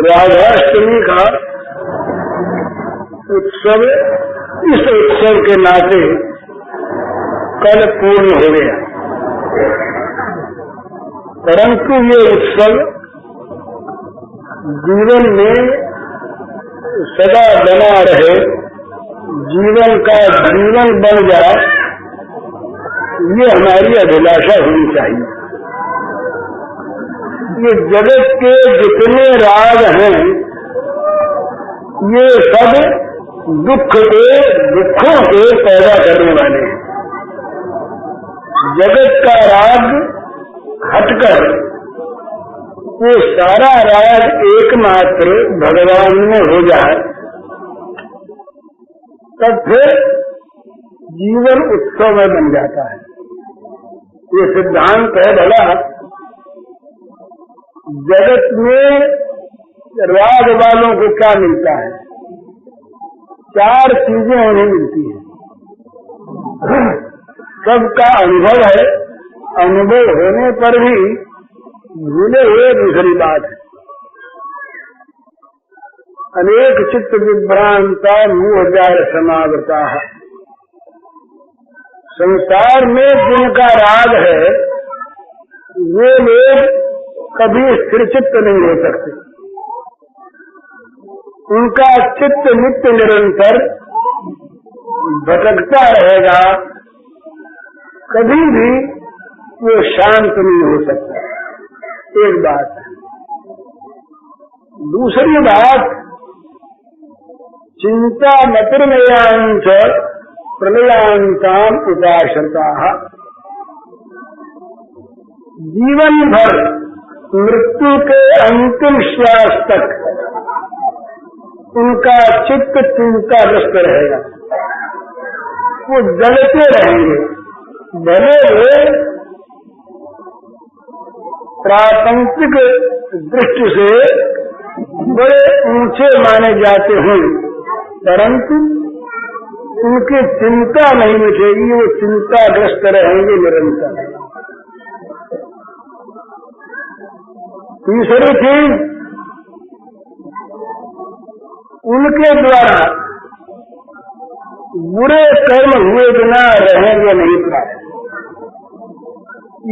राधाष्टमी का उत्सव इस उत्सव के नाते कल पूर्ण हो गया, परंतु ये उत्सव जीवन में सदा बना रहे, जीवन का जीवन बन जाए, ये हमारी अभिलाषा होनी चाहिए। ये जगत के जितने राग हैं ये सब दुखों के पैदा करने वाले हैं। जगत का राग हटकर वो सारा राग एकमात्र भगवान में हो जाए, तब फिर जीवन उत्सव में बन जाता है। ये सिद्धांत है भला जगत में राग वालों को क्या मिलता है? 4 चीजें उन्हें मिलती हैं। सबका अनुभव है, अनुभव होने पर भी भूले हुए दूसरी बात है। अनेक चित्त विभ्रांता मुँह जार समावृता। संसार में जिनका राग है वे लोग कभी स्थिर चित्त नहीं हो सकते। उनका चित्त नित्य निरंतर भटकता रहेगा, कभी भी वो शांत नहीं हो सकता। एक बात। दूसरी बात, चिंता मतिर्मयांच प्रलयांताम उपाश्रता। जीवन भर मृत्यु के अंतिम श्वास तक उनका चित्त चिंताग्रस्त रहेगा। वो जलते रहेंगे, भले वे प्रापंचिक दृष्टि से बड़े ऊंचे माने जाते हैं, परंतु उनकी चिंता नहीं मिटेगी, वो चिंताग्रस्त रहेंगे निरंतर। तीसरी चीज, उनके द्वारा बुरे कर्म हुए बिना रहेंगे नहीं पाए।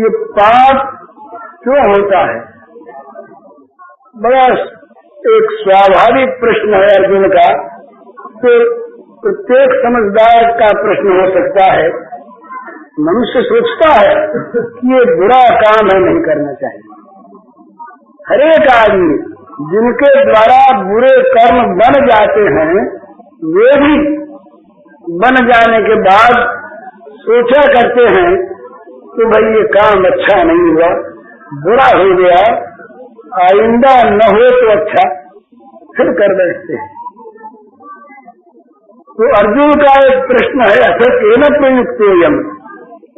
ये पाप क्यों होता है? बड़ा एक स्वाभाविक प्रश्न है अर्जुन का, तो प्रत्येक समझदार का प्रश्न हो सकता है। मनुष्य सोचता है कि ये बुरा काम है, नहीं करना चाहिए। हरेक आदमी जिनके द्वारा बुरे कर्म बन जाते हैं, वे भी बन जाने के बाद सोचा करते हैं कि भाई ये काम अच्छा नहीं हुआ, बुरा हो गया, आइंदा न हो तो अच्छा, फिर कर बैठते हैं। तो अर्जुन का एक प्रश्न है, असत्येन प्रयुक्तोयम्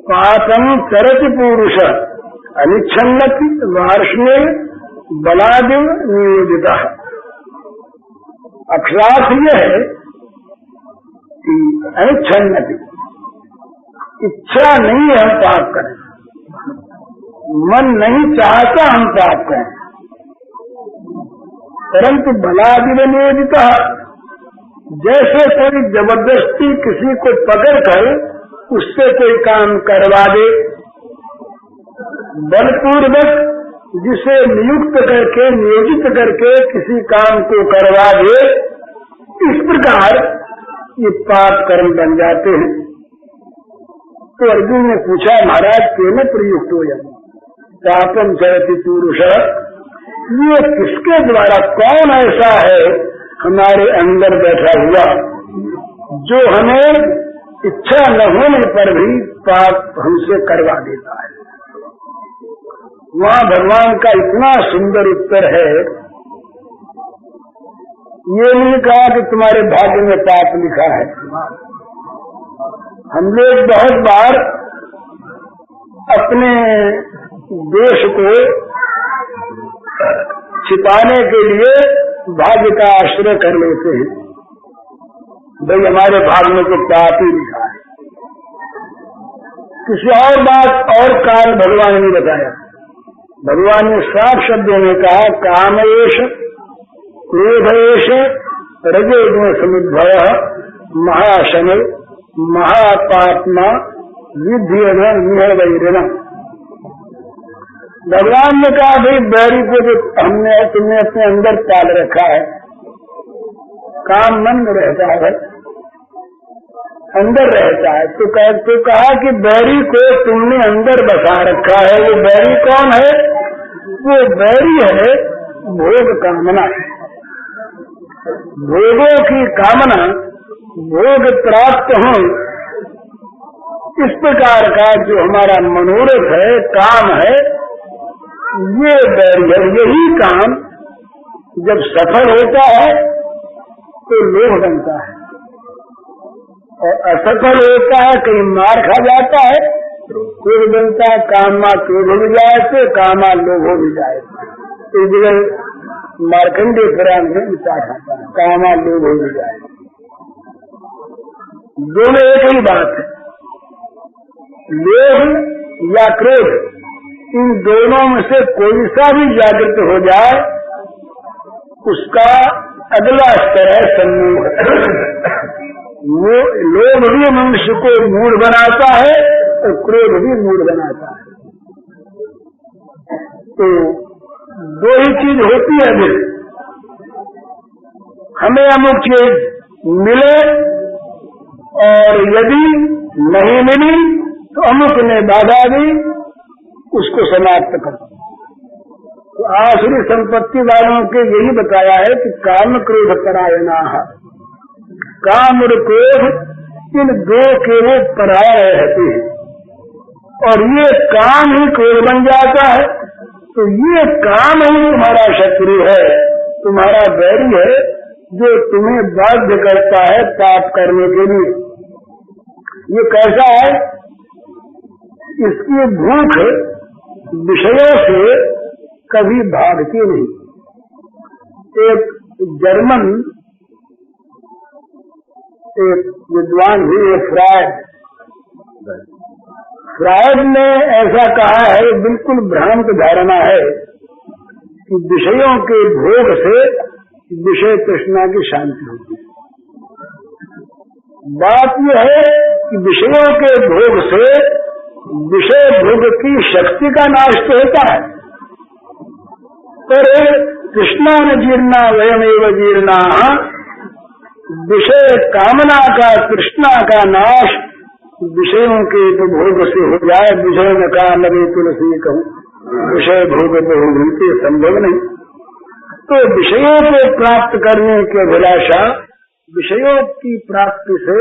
पापम चरति पुरुष अनिच्छन्नति वार्ष्णे बलादिव नियोजिता। अक्षरार्थ यह है कि अनिच्छन्नति, इच्छा नहीं है हम पाप करें, मन नहीं चाहता हम पाप करें, परंतु बलादिव नियोजिता, जैसे कोई जबरदस्ती किसी को पकड़कर उससे कोई काम करवा दे, बलपूर्वक जिसे नियुक्त करके नियोजित करके किसी काम को करवा दे, इस प्रकार ये पाप कर्म बन जाते हैं। तो अर्जुन ने पूछा, महाराज केन प्रयुक्त हो या पापम चरति पुरुष, ये किसके द्वारा, कौन ऐसा है हमारे अंदर बैठा हुआ जो हमें इच्छा न होने पर भी पाप हमसे करवा देता है? वहाँ भगवान का इतना सुंदर उत्तर है, ये नहीं कहा कि तुम्हारे भाग्य में पाप लिखा है। हम लोग बहुत बार अपने दोष को छिपाने के लिए भाग्य का आश्रय कर लेते हैं, भाई हमारे भाग्य में तो पाप ही लिखा है। किसी और बात और काल भगवान ने बताया। भगवान ने साफ शब्दों में कहा, कामेश क्रोधेश रजोगुण समुद्भव महाशनि महापात्मा विध्यन निहवैरण। भगवान ने कहा भाई बैरी को जो तुमने अपने अंदर पाल रखा है, काम मन में रहता है, अंदर रहता है, तो कहा कि बैरी को तुमने अंदर बसा रखा है। वो बैरी कौन है? वो बैरी है भोग कामना। भोगों की कामना, भोग प्राप्त हो, इस प्रकार का जो हमारा मनोरथ है, काम है, ये बैरी है। यही काम जब सफल होता है तो लोभ बनता है, और असफल होता है कहीं मार खा जाता है, क्रोध बनता है। कामा क्रोध हो जाए तो कामा लोभ हो जाए। इस जगह मार्कंडेय पुराण में विचार आता है, कामा लोभ हो जाए। दोनों एक ही बात है, लोभ या क्रोध, इन दोनों में से कोई सा भी जागृत हो जाए उसका अगला स्तर है सम्मोह। लोभ भी मनुष्य को मूढ़ बनाता है और क्रोध भी मूढ़ बनाता है। तो दो ही चीज होती है, अभी हमें अमुक चीज मिले और यदि नहीं मिली तो अमुक ने बाधा दी, उसको समाप्त कर। तो आसुरी संपत्ति वालों के यही बताया है कि काम क्रोध परायणा, काम और क्रोध इन दो के वो पराय रहते हैं, और ये काम ही क्रोध बन जाता है। तो ये काम ही तुम्हारा शत्रु है, तुम्हारा बैरी है, जो तुम्हें बाध्य करता है पाप करने के लिए। ये कैसा है? इसकी भूख विषयों से कभी भागती नहीं। एक जर्मन एक विद्वान हुए फ्रायड ने ऐसा कहा है, बिल्कुल भ्रांत धारणा है कि विषयों के भोग से विषय तृष्णा की शांति होती है। बात यह है कि विषयों के भोग से विषय भोग की शक्ति का नाश तो होता है, पर तृष्णा न जीर्णा वयमेव जीर्णा, विषय कामना का, तृष्णा का नाश विषयों के भोग से हो जाए। विषय न का लगे तुलसी कहूँ, विषय भोग बहु मिलते संभव नहीं। तो विषयों को प्राप्त करने की अभिलाषा, विषयों की प्राप्ति से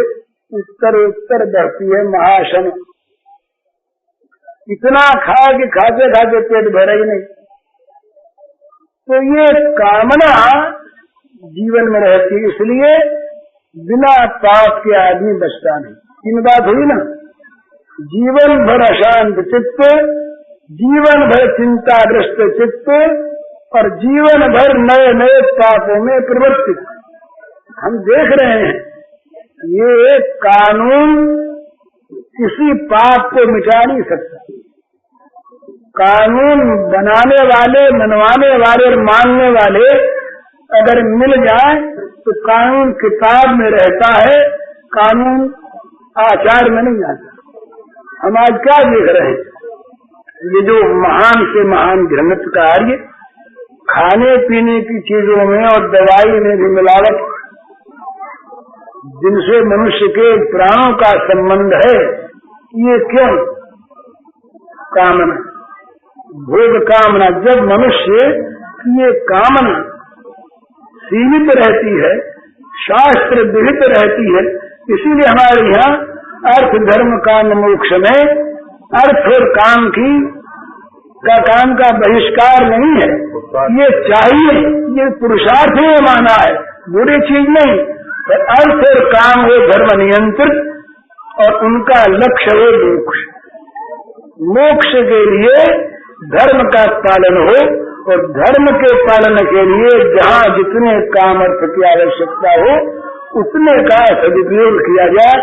उत्तर उत्तर बढ़ती है महाशन। इतना खा के खाते खाते पेट भरा ही नहीं। तो ये कामना जीवन में रहती है, इसलिए बिना पाप के आदमी बचता नहीं। तीन बात हुई ना, जीवन भर अशांत चित्त, जीवन भर चिंताग्रस्त चित्त, और जीवन भर नए नए पापों में प्रवृत्ति। हम देख रहे हैं ये कानून किसी पाप को मिटा नहीं सकता। कानून बनाने वाले, मनवाने वाले और मानने वाले अगर मिल जाए तो कानून किताब में रहता है, कानून आचार में नहीं आता। हम आज क्या देख रहे हैं? ये जो महान से महान घृणित कार्य, खाने पीने की चीजों में और दवाई में भी मिलावट, जिनसे मनुष्य के प्राणों का संबंध है, ये क्यों? कामना, भोग कामना। जब मनुष्य की ये कामना सीमित रहती है, शास्त्र विहित रहती है, इसीलिए हमारे यहाँ अर्थ धर्म काम मोक्ष में अर्थ और काम काम का बहिष्कार नहीं है। ये चाहिए, ये पुरुषार्थ में माना है, बुरी चीज नहीं। तो अर्थ और काम हो धर्म नियंत्रित, और उनका लक्ष्य हो मोक्ष। मोक्ष के लिए धर्म का पालन हो, और धर्म के पालन के लिए जहाँ जितने काम अर्थ की आवश्यकता हो उतने का सदुपयोग किया जाए,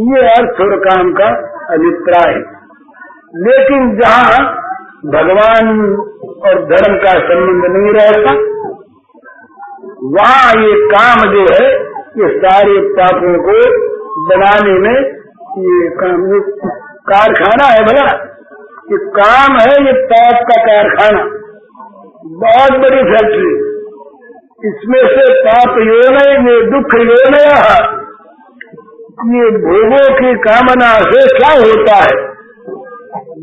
ये अर्थ और काम का अभिप्राय है। लेकिन जहाँ भगवान और धर्म का संबंध नहीं रहता, वहाँ ये काम जो है ये सारे पापों को बनाने में ये काम कारखाना है। भला ये काम है, ये पाप का कारखाना, बहुत बड़ी फैक्ट्री। इसमें से पाप योनय, ये दुख योनय, ये भोगों की कामना से क्या होता है?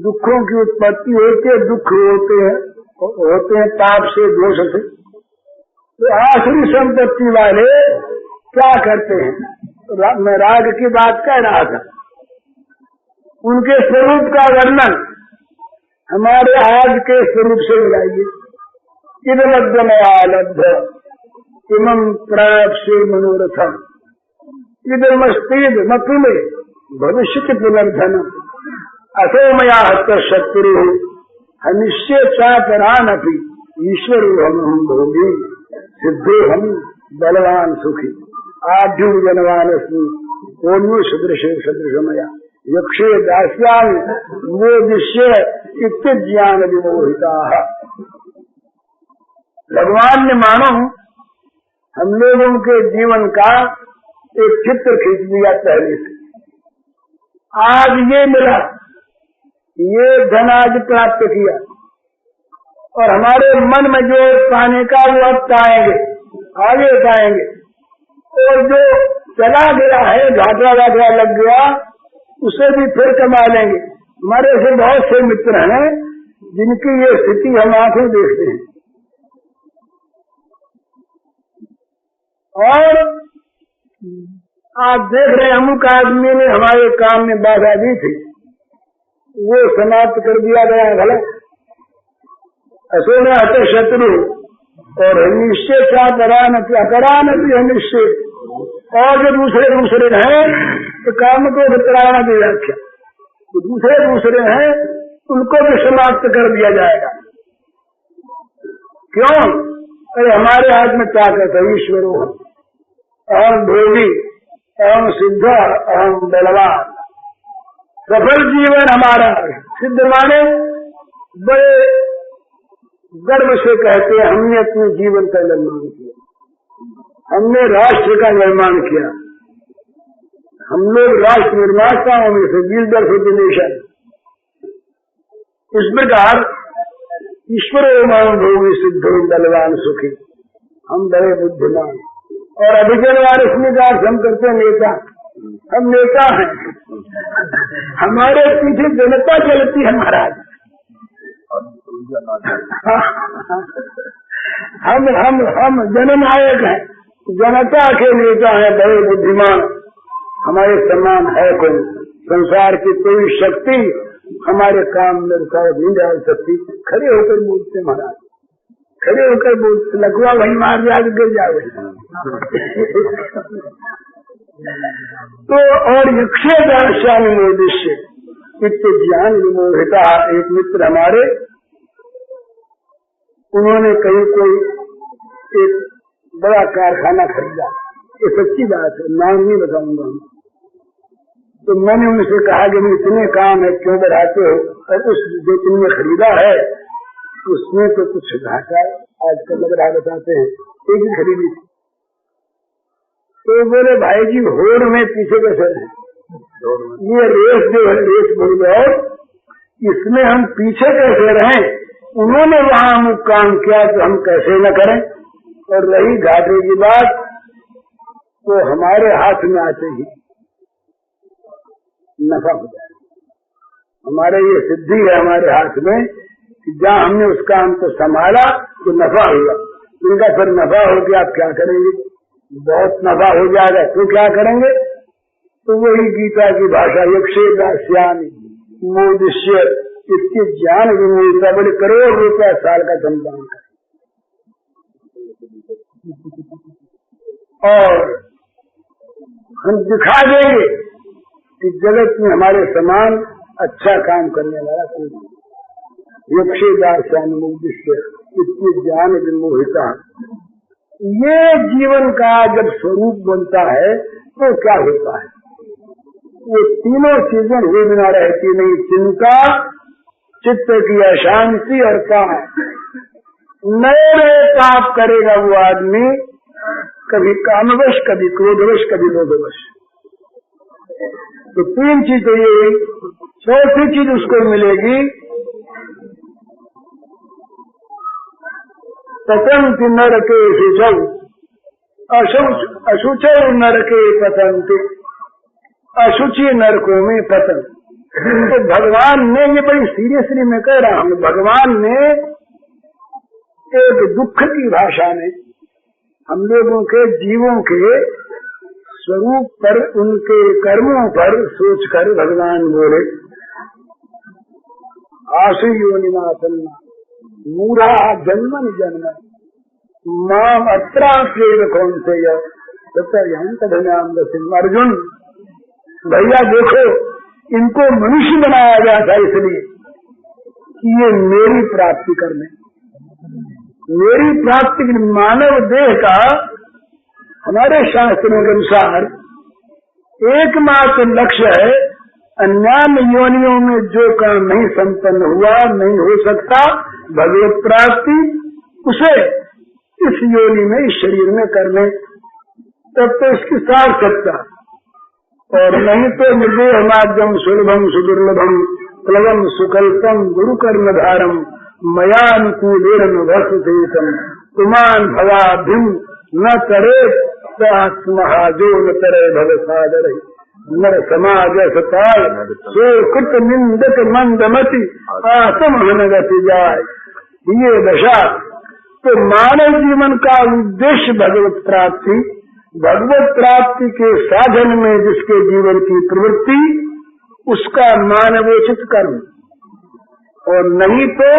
दुखों की उत्पत्ति होती है, दुख होते हैं पाप से, दोष से। तो आखिरी संपत्ति वाले क्या करते हैं? मैं राग की बात कह रहा था, उनके स्वरूप का वर्णन हमारे आज के स्वरूप से मिलाइए। इदमद्यमयालब्ध इमं प्राप्स्ये मनोरथम इदमस्तीद मकुले भविष्यति पुनर्धनम असो मया हत शत्रु हनिश्चय चापरानपि ईश्वरो हम भोगी सिद्धो हम बलवान सुखी आढ्यु जनवानस्मि कोन्यो सदृशे सदृशमया यक्षे दास्यामि वो दृश्य इत्याज्ञान विमोहिता। भगवान ने मानो हम लोगों के जीवन का एक चित्र खींच दिया पहले से। आज ये मिला, ये धन आज प्राप्त किया, और हमारे मन में जो पाने का वो अब पाएंगे, आगे पाएंगे। और जो चला गया है, घाटा घाटा लग गया, उसे भी फिर कमा लेंगे। हमारे से बहुत से मित्र हैं जिनकी ये स्थिति हम आंखों देखते हैं। और आप देख रहे हैं, अमुक आदमी ने हमारे काम में बाधा दी थी, वो समाप्त कर दिया गया। भला असो में हत शत्रु और निश्चय करान भी निश्चय। और जो दूसरे हैं तो काम को बतलाना भी व्याख्या, तो दूसरे हैं उनको भी समाप्त कर दिया जाएगा। क्यों? अरे हमारे हाथ में ताकत है, ईश्वर हो, अहम भोगी, अहम सिद्ध, अहम बलवान। सफल जीवन हमारा। सिद्ध माने बड़े गर्व से कहते हैं हमने अपने जीवन का निर्माण किया, हमने राष्ट्र का निर्माण किया, हम लोग राष्ट्र निर्माताओं में से बिल्डर ऑफ द नेशन। इस प्रकार ईश्वर मान भोगी सिद्ध बलवान सुखी, हम बड़े बुद्धिमान। और अभिजन वारिष्ठ का हम करते नेता, हम नेता हैं, हमारे पीछे जनता चलती है महाराज। हम जननायक हैं, जनता के नेता हैं, बड़े बुद्धिमान। हमारे समान है कोई, संसार की कोई शक्ति हमारे काम में रुकावट नहीं डाल सकती। खड़े होकर बोलते महाराज, खड़े होकर बोलते, लकवा वही मार जाए गिर जाए। तो और यक्षे दास्यामि मोदिष्य इत्याज्ञान विमोहिता। एक मित्र हमारे, उन्होंने कहीं कोई एक बड़ा कारखाना खरीदा, ये सच्ची बात है, नाम नहीं बताऊंगा। तो मैंने उनसे कहा कि इतने काम है क्यों बढ़ाते हो, और उस जो तुमने खरीदा है उसमें तो कुछ घाटा आजकल लग रहा, बताते हैं एक ही खरीदी थी। तो बोले भाई जी होड़ में पीछे कैसे रहे, ये रेस जो है रेस बोल जाओ, इसमें हम पीछे कैसे रहें? उन्होंने वहां अमुक काम किया तो हम कैसे न करें। और रही घाटे की बात, तो हमारे हाथ में आते ही नफा हो जाए। हमारे ये सिद्धि है हमारे हाथ में कि जहाँ हमने उस काम को संभाला तो नफा हुआ। इनका फिर नफा हो गया, आप क्या करेंगे? बहुत नफा हो जाएगा तो क्या करेंगे? तो वही गीता की भाषा, यक्षे दास्यामि मोदिष्य, इसके ज्ञान विमोहिता। बड़े करोड़ रुपया साल का संपादन कर, और हम दिखा देंगे कि जगत में हमारे समान अच्छा काम करने वाला कोई नहीं। यक्षे दास्यामि मोदिष्य इसके ज्ञान विमोहिता। ये जीवन का जब स्वरूप बनता है तो क्या होता है? ये तीनों चीजें हुए बिना रहती नहीं। चिंता, चित्त की अशांति और काम। नए नए पाप करेगा वो आदमी, कभी कामवश, कभी क्रोधवश, कभी लोभवश। तो 3 चीज तो ये, चौथी चीज उसको मिलेगी, पतंति नरके शुचौ, अशुचौ नरके पतंति, अशुचि नरकों में पतन। तो भगवान ने, ये बड़ी सीरियसली मैं कह रहा हूं, भगवान ने एक दुख की भाषा में हम लोगों के जीवों के स्वरूप पर, उनके कर्मों पर सोचकर भगवान बोले, आशु योनिमासन्ना मूढ़ा जन्मन जन्म माम अत्रा प्रेम कौन से अर्जुन, भैया देखो, इनको मनुष्य बनाया गया था इसलिए कि ये मेरी प्राप्ति करने, मेरी प्राप्ति के मानव देह का हमारे शास्त्रों के अनुसार एकमात्र लक्ष्य है, अन्यान्य योनियों में जो काम नहीं संपन्न हुआ, नहीं हो सकता भगवत प्राप्ति, उसे इस योनि में, इस शरीर में करने, तब तो इसकी सार्थकता। और नहीं तो निर्देह माध्यम सुलभम सुदुर्लभम प्लवम सुकल्पम गुरु कर्मधारम मयानुकूलेन भस्तेतम तुमान भवाभिम न करे महाजो न करे भव सादर नर समाज सताय सो कृत निंदक मंदमति आत्महनगति जाय। ये दशा तो मानव जीवन का उद्देश्य भगवत प्राप्ति, भगवत प्राप्ति के साधन में जिसके जीवन की प्रवृत्ति, उसका मानवोचित कर्म, और नहीं तो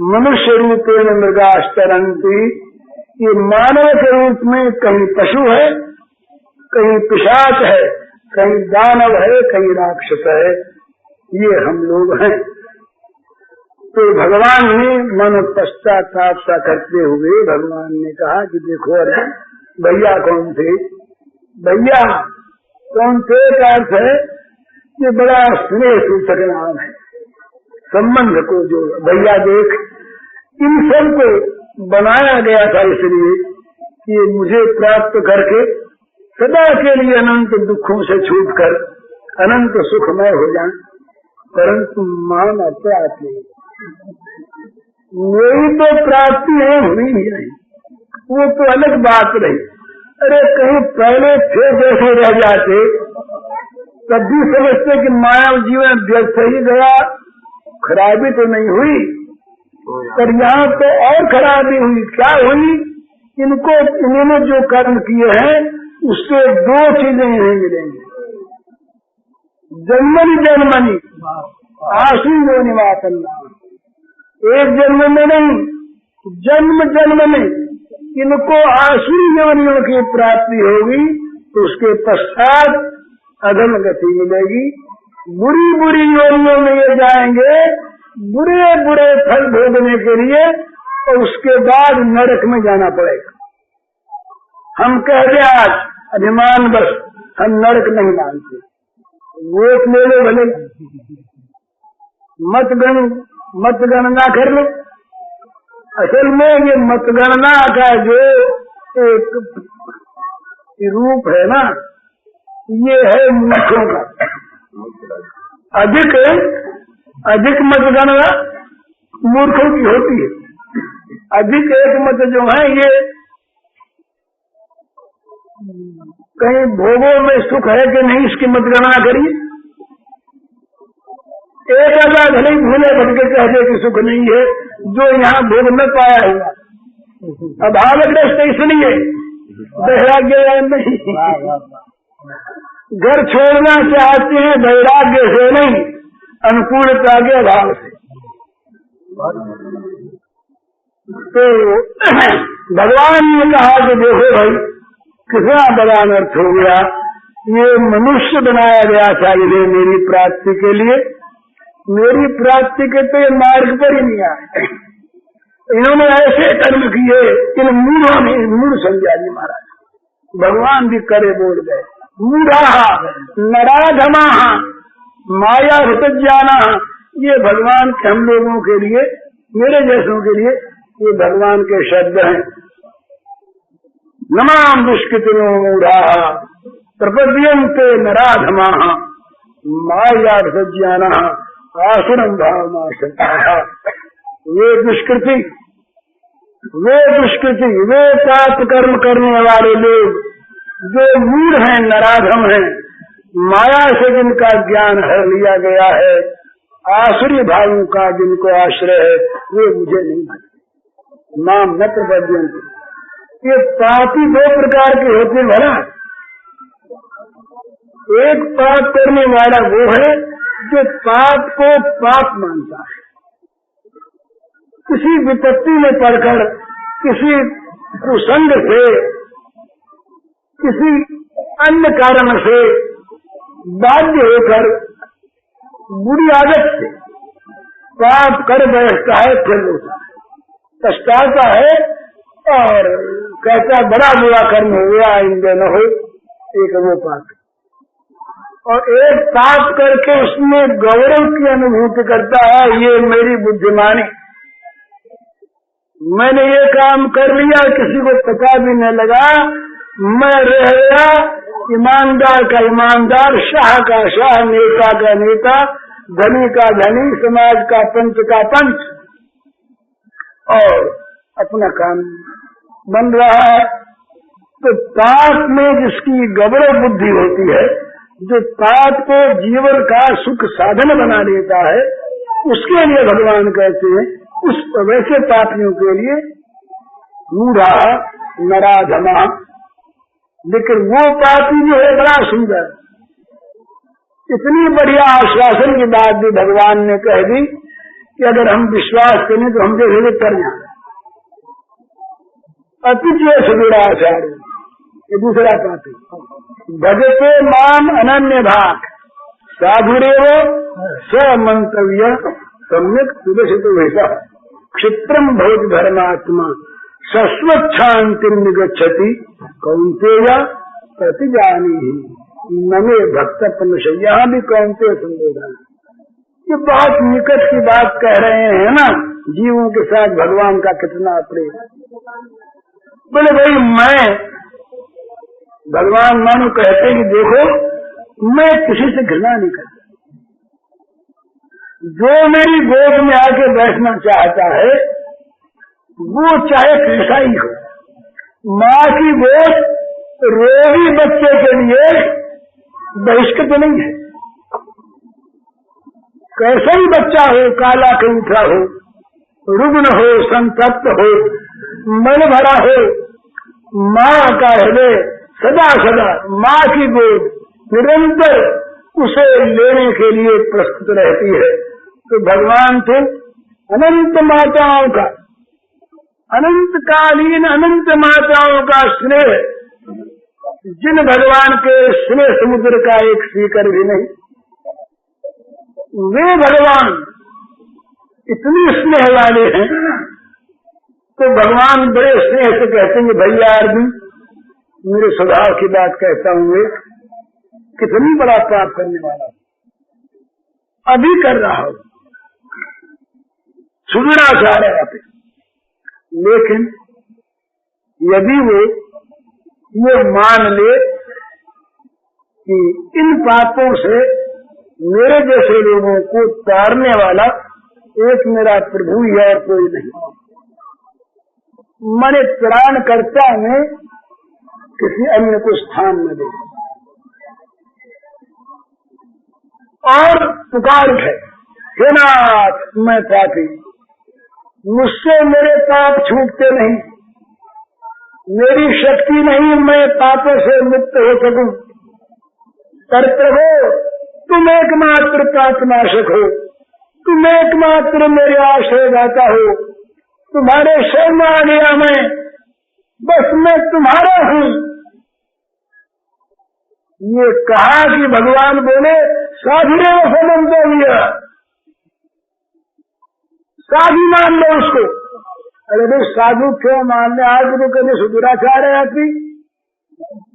मनुष्य रूपेण मृगाश्चरन्ति, ये मानव के रूप में कहीं पशु है, कहीं पिशाच है, कहीं दानव है, कहीं राक्षस है, ये हम लोग हैं। तो भगवान ने मन पश्चाताप सा करते हुए भगवान ने कहा कि देखो अर्जुन, भैया कौन थे? भैया कौन थे का अर्थ है ये बड़ा स्नेह सूचक नाम है, संबंध को जो भैया देख, इन सब को बनाया गया था इसलिए कि मुझे प्राप्त करके सदा के लिए अनंत दुखों से छूटकर अनंत सुखमय हो जाए। परंतु मान अपराधी, मेरी तो प्राप्ति है हुई ही नहीं, वो तो अलग बात रही। अरे कहीं पहले थे जैसे रह जाते तब भी समझते कि मानव जीवन व्यर्थ ही गया, खराबी तो नहीं हुई। पर यहाँ तो और खराबी हुई। क्या हुई? इनको, इन्होंने जो कर्म किए हैं उससे दो चीजें नहीं मिलेंगी, जन्मनि जन्मनि आशु योनिमापन्ना। एक जन्म में नहीं, जन्म जन्म में इनको आशु योनियों की प्राप्ति होगी, तो उसके पश्चात अधम गति मिलेगी। बुरी बुरी योनियों में ये जाएंगे बुरे बुरे फल भोगने के लिए, और उसके बाद नरक में जाना पड़ेगा। हम कह दें आज अभिमान बस हम नरक नहीं मानते, वोट ले लो भले, मतगणना कर लो। असल में ये मतगणना का जो एक रूप है ना, ये है मूर्खों का। अधिक मतगणना मूर्खों की होती है। अधिक एक मत जो है ये कहीं भोगों में सुख है कि नहीं इसकी मतगणना करिए। एक आधा भले भूले भटके कह दे कि सुख नहीं है, जो यहाँ भोग न पाया हुआ अभावग्रस्त इसलिए वैराग्य नहीं, घर छोड़ना चाहते हैं वैराग्य से नहीं, अनुकूलता के अभाव से। तो भगवान ने कहा कि देखो भाई कितना बड़ा अनर्थ हो गया, ये मनुष्य बनाया गया था इन्हें मेरी प्राप्ति के लिए, मेरी प्राप्ति के तो ये मार्ग पर ही नहीं आए। इन्होंने ऐसे कर्म किए, इन मूढ़ों ने, मूढ़ समझा जी महाराज, भगवान भी करे बोल गए, मूढ़ा नराधमा माया हृतज्ञाना। ये भगवान के, हम लोगों के लिए, मेरे जैसों के लिए ये भगवान के शब्द हैं। नमाम दुष्कृतिनो मूढ़ा प्रपद्यन्ते नराधमाः माया सज्ञानः आसुरं भावमाशंकाः। वे दुष्कृति, वे पाप कर्म करने वाले लोग जो मूढ़ हैं, नराधम हैं, माया से जिनका ज्ञान हर लिया गया है, आसुरी भावों का जिनको आश्रय है, वे मुझे नहीं मानते। नाम न प्रपद्यन्ते। ये पापी दो प्रकार के होते हैं भला। एक पाप करने वाला वो है जो पाप को पाप मानता है, किसी विपत्ति में पड़कर, किसी कुसंग से, किसी अन्य कारण से बाध्य होकर बुरी आदत से पाप कर बैठता है, फिर रोता है, पछताता है और कहता बड़ा बुरा कर्म हो गया, आइंदे न हो। एक वो पाप। और एक पाप करके उसमें गौरव की अनुभूति करता है, ये मेरी बुद्धिमानी, मैंने ये काम कर लिया, किसी को पता भी नहीं लगा, मैं रह गया ईमानदार का ईमानदार, शाह का शाह, नेता का नेता, धनी का धनी, समाज का पंच, और अपना काम बन रहा है। तो पाप में जिसकी गौरव बुद्धि होती है, जो पाप को जीवन का सुख साधन बना लेता है, उसके लिए भगवान कहते हैं, उस वैसे पापियों के लिए मूढ़ा नराधमा। लेकिन वो पापी जो है बड़ा सुंदर, इतनी बढ़िया आश्वासन की बात भी भगवान ने कह दी कि अगर हम विश्वास करें तो हम जैसे कर जाए। अतिचय सुदूराचार्य, ये दूसरा पापी। भजते माम अनन्य भाग साधुरेव स मंतव्य सम्यक सुदर्शित वैसा क्षिप्रम भोज धर्मात्मा शश्वच्छांति निगच्छति कौंतेय प्रतिजानी ही नमे भक्त पनुषय। यहाँ भी कौंतेय संबोधन, ये बहुत निकट की बात कह रहे हैं ना, जीवों के साथ भगवान का कितना प्रेम। बोले भाई मैं भगवान मानो कहते कि देखो मैं किसी से घृणा नहीं करता, जो मेरी गोद में आके बैठना चाहता है वो चाहे कैसा ही हो। माँ की गोद रोगी बच्चे के लिए बहिष्कृत नहीं है, कैसा ही बच्चा हो, काला कंठा हो, रुग्ण हो, संतप्त हो, मन भरा हो, माँ का हृदय सदा सदा माँ की गोद निरंतर उसे लेने के लिए प्रस्तुत रहती है। तो भगवान थे अनंत माताओं का, अनंतकालीन अनंत माताओं का स्नेह, जिन भगवान के स्नेह समुद्र का एक सीकर भी नहीं, वे भगवान इतनी स्नेह वाले हैं। तो भगवान बड़े स्नेह से कहते हैं भैया अर्जुन, मेरे स्वभाव की बात कहता हूँ, कितनी बड़ा पाप करने वाला अभी कर रहा हूं, सुदूराचार्य है। लेकिन यदि वो ये मान ले कि इन पापों से मेरे जैसे लोगों को तारने वाला एक मेरा प्रभु ही है, कोई नहीं, मैंने प्राणकर्ता में किसी अन्य को स्थान न दे, और पुकार है हे नाथ मैं पापी, मुझसे मेरे पाप छूटते नहीं, मेरी शक्ति नहीं मैं पापों से मुक्त हो सकूं, पर प्रभु तुम एकमात्र पापनाशक हो, तुम एकमात्र मेरे आश्रय दाता हो, तुम्हारे शरण आ गया मैं, बस मैं तुम्हारा हूं। ये कहा कि भगवान बोले साधुरे समझ, साधु मान लो उसको। अरे भाई साधु क्यों मानने, आज तो कभी सुदूराचार्य आती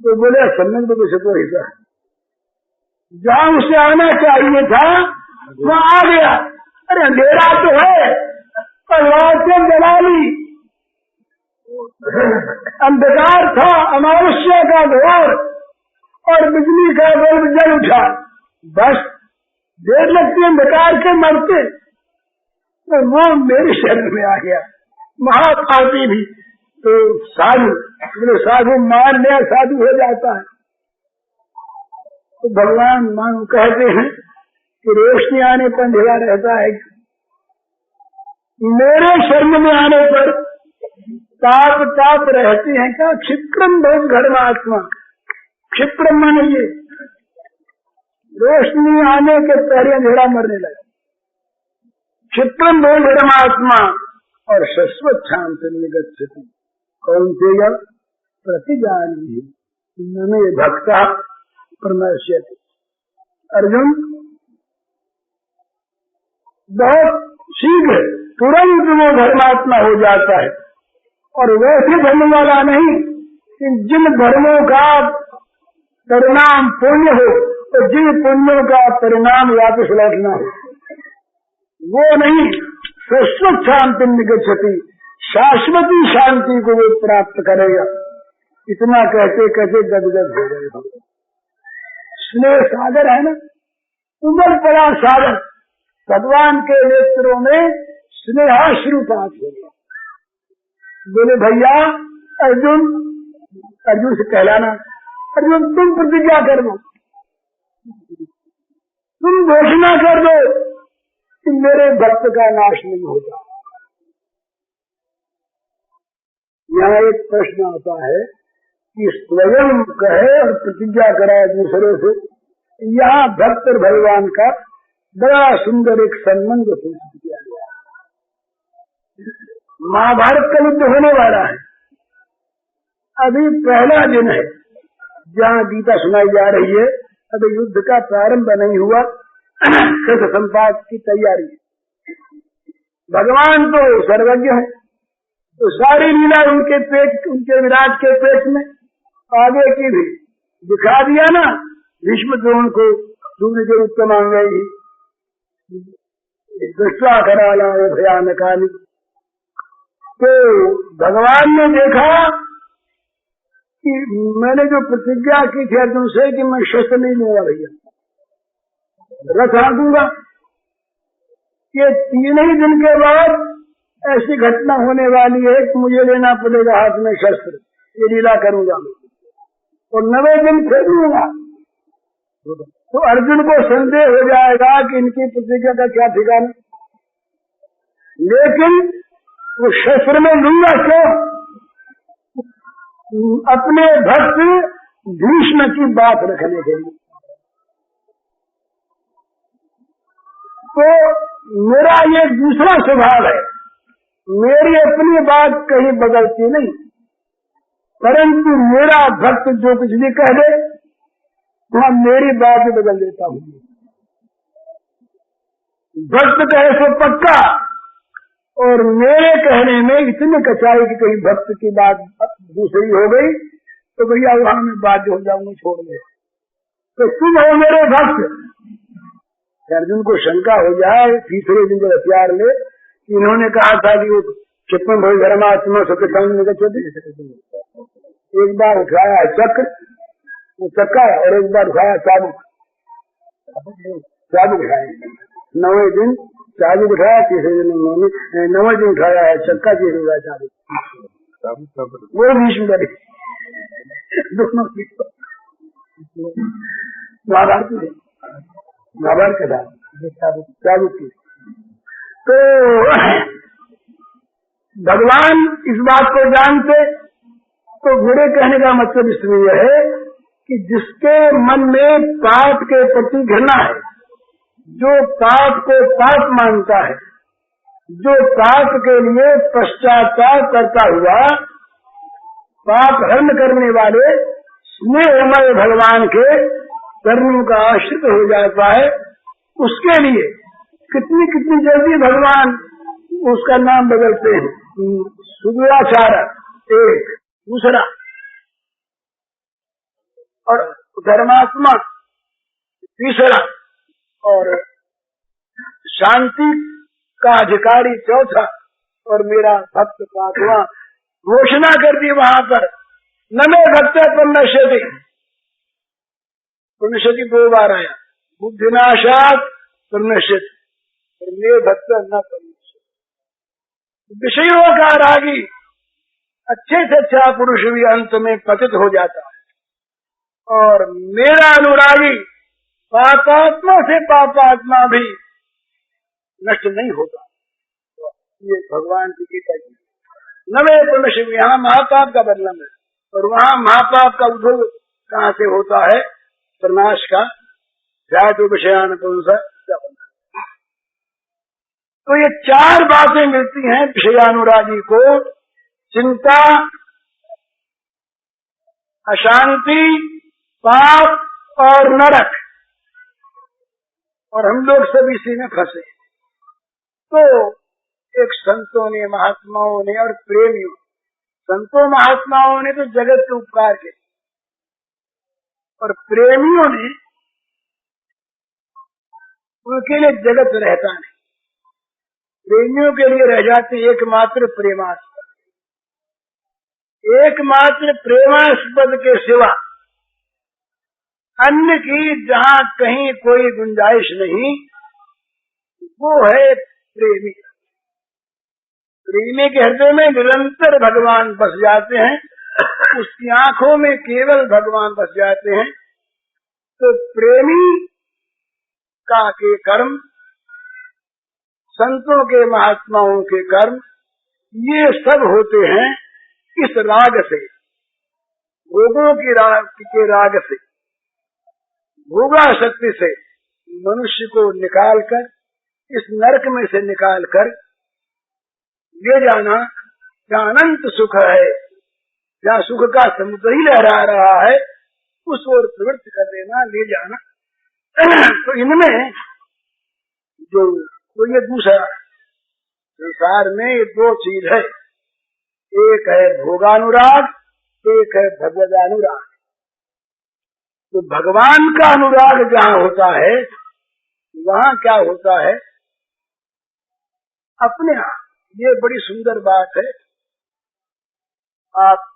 तो बोले समझ तो किसी को हिस्सा, जहां उसे आना चाहिए था वहां आ गया। अरे अंधेरा तो है पर लालटेन जला ली, अंधकार था, अमावस्या का घोर, और बिजली का बल्ब जल उठा, बस देर लगती अंधकार के मरते, तो वो मेरे शरीर में आ गया। महापापी भी तो साधु, साधु मान लिया साधु हो जाता है। तो भगवान मानो कहते हैं कि रोशनी आने पर अंधेरा रहता है, मेरे शरीर में आने पर ताप ताप रहते हैं। क्या क्षिप्रम बहुत धर्मात्मा, क्षिप्रम माने ये रोशनी आने के पहले अंधेरा मरने लगा। क्षिप्रम बहुत धर्मात्मा और शाश्वत शांति निगच्छति कौन से प्रतिजानी नमे भक्ता प्रणश्यति। अर्जुन बहुत शीघ्र तुरंत वो धर्मात्मा हो जाता है, और वैसे धर्म वाला नहीं कि जिन धर्मों का परिणाम पुण्य हो तो जिन पुण्यों का परिणाम वापस लौटना हो, वो नहीं। शाश्वत शांति निगच्छति, शाश्वती शांति को वो प्राप्त करेगा। इतना कहते कहते गदगद हो गए हम। स्नेह सागर है ना, उमड़ पड़ा सागर, भगवान के नेत्रों में स्नेहाश्रुपात हो गया। बोले भैया अर्जुन, अर्जुन से कहलाना, अर्जुन तुम प्रतिज्ञा कर दो, तुम घोषणा कर दो कि मेरे भक्त का नाश नहीं होगा। यहाँ एक प्रश्न आता है कि स्वयं कहे और प्रतिज्ञा कराए दूसरे से। यहाँ भक्त और भगवान का बड़ा सुंदर एक संबंध सूचित किया गया है। महाभारत का युद्ध होने वाला है, अभी पहला दिन है जहाँ गीता सुनाई जा रही है। अभी युद्ध का प्रारंभ नहीं हुआ, शस्त्र संपात की तैयारी। भगवान तो सर्वज्ञ है, तो सारी लीला उनके पेट, उनके विराट के पेट में आगे की भी दिखा दिया ना। भीष्म द्रोण को सूर्य के उत्तम अंगई दृष्टा कराला भयानकाली। तो भगवान ने देखा कि मैंने जो प्रतिज्ञा की थी अर्जुन से कि मैं शस्त्र नहीं लूंगा भैया, रथ हाँकूंगा, ये 3 ही दिन के बाद ऐसी घटना होने वाली है कि मुझे लेना पड़ेगा हाथ में शस्त्र, ये लीला करूंगा और 9वें दिन फिर लूंगा। तो अर्जुन को संदेह हो जाएगा कि इनकी प्रतिज्ञा का क्या ठिकाना। लेकिन वो शस्त्र में लूंगा क्यों? अपने भक्त भीष्म की बात रखने के लिए। तो मेरा ये दूसरा स्वभाव है, मेरी अपनी बात कहीं बदलती नहीं, परंतु मेरा भक्त जो कुछ भी कह दे वहाँ मेरी बात ही बदल देता हूँ। भक्त कहे सो पक्का, और मेरे कहने में इतनी कचाई कि कहीं भक्त की बात दूसरी हो गई तो भैया वहां मैं बाध्य हो जाऊंगा, छोड़ दे। तो तुम हो मेरे भक्त। अर्जुन को शंका हो जाए तीसरे दिन जब हथियार ले, इन्होंने कहा था कि वो क्षिप्रम भय धर्मात्मा सत्यसंग निगच्छति, एक बार उठाया है चक्र, वो चक्का, और एक बार उठाया चाबुक, चाबुक उठाया 9वें दिन चाबुक उठाया, तीसरे दिन 9वें दिन उठाया है चक्का, तीसरे दिन चाबुक, वो भीष्म करे दोनों महाभारत का था चाबुक की। तो भगवान इस बात को जानते, तो मेरे कहने का मतलब इसमें यह है कि जिसके मन में पाप के प्रति घृणा है, जो पाप को पाप मानता है, जो पाप के लिए पश्चाताप करता हुआ पाप हरण करने वाले स्नेहमय भगवान के चरणों का आश्रित हो जाता है, उसके लिए कितनी कितनी जल्दी भगवान उसका नाम बदलते हैं। सुदुराचार एक, दूसरा, और धर्मात्मा तीसरा, और शांति का अधिकारी चौथा, और मेरा भक्त पांचवा। घोषणा कर दी वहां पर, न मे भक्त पुण्यश्यति, पुण्यश्यति 2 बार आया, बुद्धिनाशात पुण्यश्यति, और मे भक्त न पुण्यश्यति। विषयों का रागी अच्छे से अच्छा पुरुष भी अंत में पतित हो जाता है, और मेरा अनुरागी पापात्मा से पापात्मा भी नष्ट नहीं होता। तो ये भगवान की गीता की नवे पुण्य, यहाँ महापाप का वर्णन है, और वहाँ महापाप का उद्भव कहाँ से होता है, प्रनाश का, ध्यातो विषयान पुंस। तो ये 4 बातें मिलती हैं विषयानुरागी को, चिंता, अशांति, पाप और नरक, और हम लोग सब इसी में फंसे। तो एक संतों ने, महात्माओं ने और प्रेमियों, संतों महात्माओं ने तो जगत के उपकार किए, और प्रेमियों ने, उनके लिए जगत रहता नहीं, प्रेमियों के लिए रह जाते एकमात्र प्रेमास्पद, एकमात्र प्रेमास्पद के सिवा अन्य की जहाँ कहीं कोई गुंजाइश नहीं, वो है प्रेमी। प्रेमी के हृदय में निरंतर भगवान बस जाते हैं, उसकी आंखों में केवल भगवान बस जाते हैं। तो प्रेमी का के कर्म, संतों के, महात्माओं के कर्म, ये सब होते हैं इस राग से, भोगों की राग से, भोगा शक्ति से मनुष्य को निकालकर, इस नरक में से निकालकर ले जाना, जहाँ अनंत सुख है, जहाँ सुख का समुद्र ही लहरा रहा है, उस ओर प्रवृत्त कर देना, ले जाना। तो इनमें जो तो ये दूसरा संसार में ये 2 चीज है, एक है भोगानुराग, एक है भगवदानुराग। तो भगवान का अनुराग जहाँ होता है, वहाँ क्या होता है, अपने आप, ये बड़ी सुंदर बात है। आप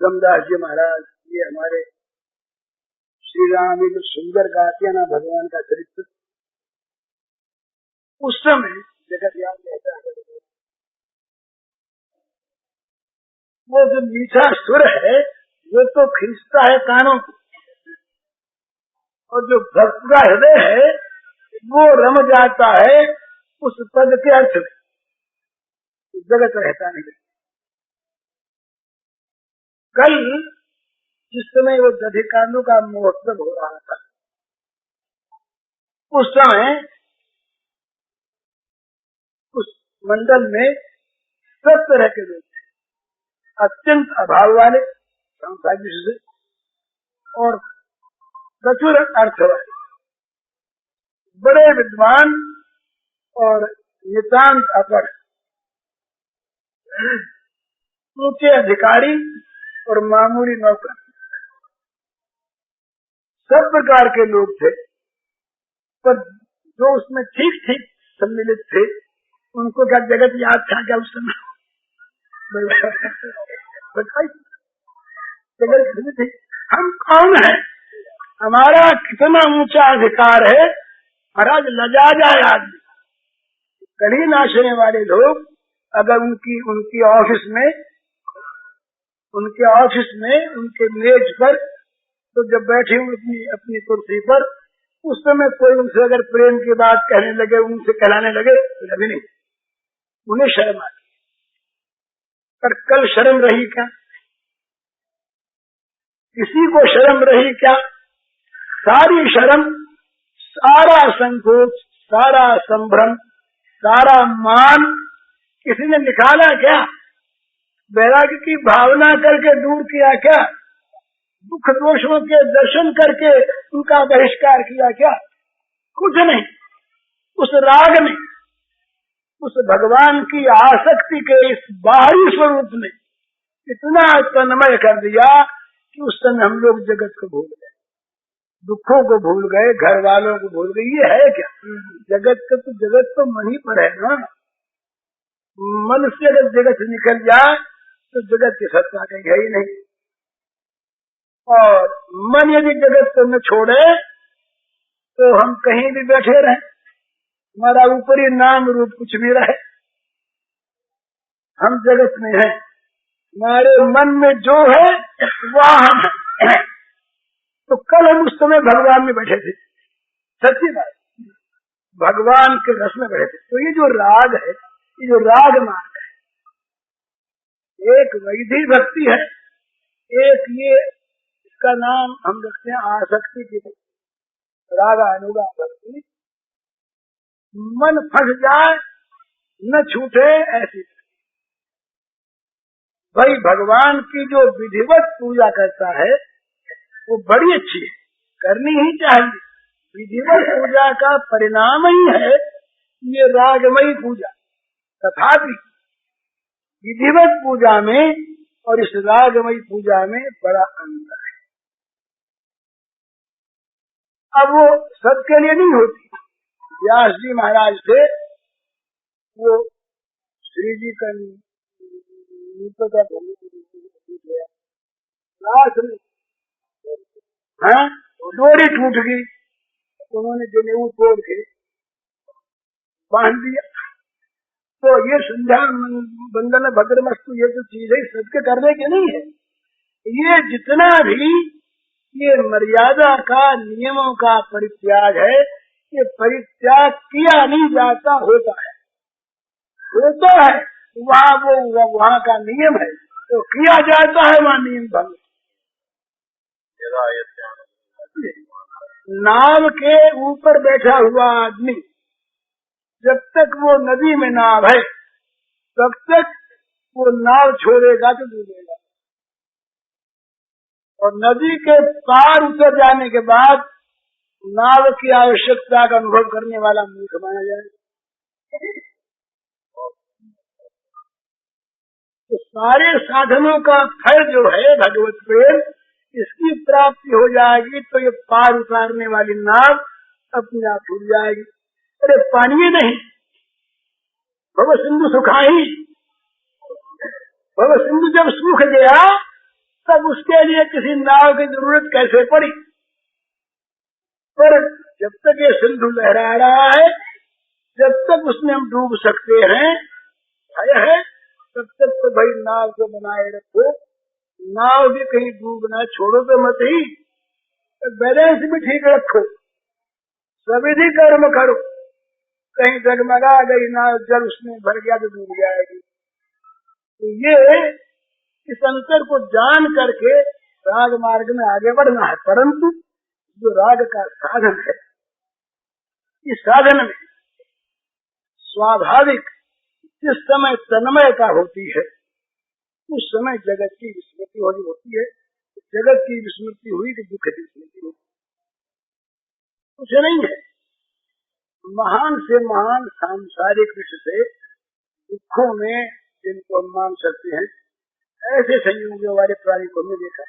गमदास जी महाराज, ये हमारे श्री राम जो सुंदर गाते हैं ना भगवान का चरित्र, उस समय जगत याद रहता है, वो जो मीठा सुर है वो तो खींचता है कानों को, और जो भक्त का हृदय है वो रम जाता है उस पद के अर्थ में, जगत रहता नहीं। कल जिस समय वो दधिकांडों का महोत्सव हो रहा था, उस समय उस मंडल में सब तरह के लोग थे, अत्यंत अभाव वाले सांसारिक से और प्रचुर अर्थ वाले, बड़े विद्वान और नितांत अपढ़, ऊंचे अधिकारी और मामूली नौकर, सब प्रकार के लोग थे। पर जो उसमें ठीक ठीक सम्मिलित थे, उनको क्या जगत याद था क्या उस समय? जगत थे, हम कौन है, हमारा कितना ऊंचा अधिकार है, महाराज लजा जाए आदमी। कड़ी नाचने वाले लोग अगर उनकी ऑफिस में, उनके मेज पर, तो जब बैठे अपनी कुर्सी पर, उस समय कोई उनसे अगर प्रेम की बात कहने लगे, उनसे कहलाने लगे, तो कभी नहीं, उन्हें शर्म आती। पर कल शर्म रही क्या? किसी को शर्म रही क्या? सारी शर्म, सारा संकोच, सारा संभ्रम, सारा मान किसी ने निकाला क्या? वैराग्य की भावना करके दूर किया क्या? दुख दोषों के दर्शन करके उनका बहिष्कार किया क्या? कुछ नहीं। उस राग में, उस भगवान की आसक्ति के इस बाहरी स्वरूप में इतना तन्मय कर दिया कि उस समय हम लोग जगत को भूल गए, दुखों को भूल गए, घर वालों को भूल गए। ये है क्या? जगत तो मन ही पर है ना। मन से अगर जगत निकल जाए तो जगत की सत्ता कहीं है ही नहीं। और मन यदि जगत को न छोड़े तो हम कहीं भी बैठे रहें, हमारा ऊपरी नाम रूप कुछ भी रहे, हम जगत में हैं। हमारे मन में जो है वह हम हैं। तो कल हम उस समय भगवान में बैठे थे, सच्ची बात, भगवान के रस में बैठे थे। तो ये जो राग है, ये जो राग मार्ग है, एक वैधि भक्ति है, एक ये इसका नाम हम रखते हैं आसक्ति की राग अनुगा भक्ति। मन फंस जाए न छूटे ऐसी। भाई भगवान की जो विधिवत पूजा करता है वो बड़ी अच्छी है, करनी ही चाहिए। विधिवत पूजा का परिणाम ही है ये रागमयी पूजा। तथापि विधिवत पूजा में और इस रागमयी पूजा में बड़ा अंतर है। अब वो सबके लिए नहीं होती। व्यास जी महाराज थे, वो श्री जी का डोरी टूट गई, उन्होंने जनेऊ तोड़ के बांध दिया। तो ये संध्या बंदन भद्रमस्तु ये जो चीज है सबके करने के नहीं है। ये जितना भी ये मर्यादा का नियमों का परित्याग है, ये परित्याग किया नहीं जाता, होता है वहाँ का नियम है, तो किया जाता है वहाँ नियम भंग। नाव के ऊपर बैठा हुआ आदमी जब तक वो नदी में नाव है तब तक वो नाव छोड़ेगा तो डूबेगा, और नदी के पार उतर जाने के बाद नाव की आवश्यकता का अनुभव करने वाला मूर्ख माना जाए। तो सारे साधनों का फल जो है भगवत प्रेम, इसकी प्राप्ति हो जाएगी तो ये पार उतारने वाली नाव अपने आप छूट जाएगी। अरे पानी नहीं, भव सिंधु सुखाई, भव सिंधु जब सूख गया तब उसके लिए किसी नाव की जरूरत कैसे पड़ी। पर जब तक ये सिंधु लहरा रहा है, जब तक उसमें हम डूब सकते हैं, भय है, तब तक तो भाई नाव को बनाए रखो। नाव भी कहीं डूबना छोड़ो तो मत ही, बैलेंस भी ठीक रखो, सभी कर्म करो। कहीं जगमगा गई नाव, जल उसमें भर गया तो डूब जाएगी। तो ये इस अंतर को जान करके राग मार्ग में आगे बढ़ना है। परंतु जो राग का साधन है, इस साधन में स्वाभाविक जिस समय तन्मयता होती है उस समय जगत की विस्मृति होती है। जगत की विस्मृति हुई कि दुख की विस्मृति होती, कुछ नहीं है। महान से महान सांसारिक विषय से दुखों में जिनको हम मान सकते हैं, ऐसे संयोगों वाले प्राणी को हमने देखा,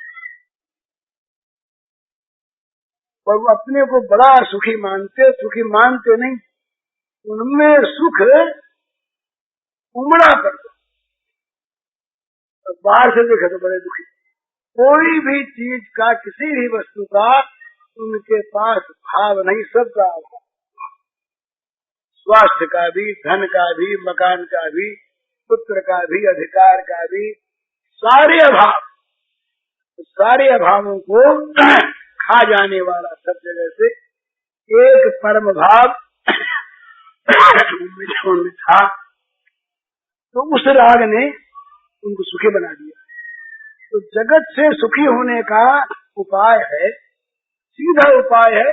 और वो अपने को बड़ा सुखी मानते नहीं, उनमें सुख उमड़ा पड़ता, बाहर से देखे तो बड़े दुखी। कोई भी चीज का, किसी भी वस्तु का उनके पास भाव नहीं, सबका अभाव, स्वास्थ्य का भी, धन का भी, मकान का भी, पुत्र का भी, अधिकार का भी, सारे अभाव, सारे अभावों को खा जाने वाला सब जगह से एक परम भाव उनमें था। तो उस राग ने उनको सुखी बना दिया। तो जगत से सुखी होने का उपाय है, सीधा उपाय है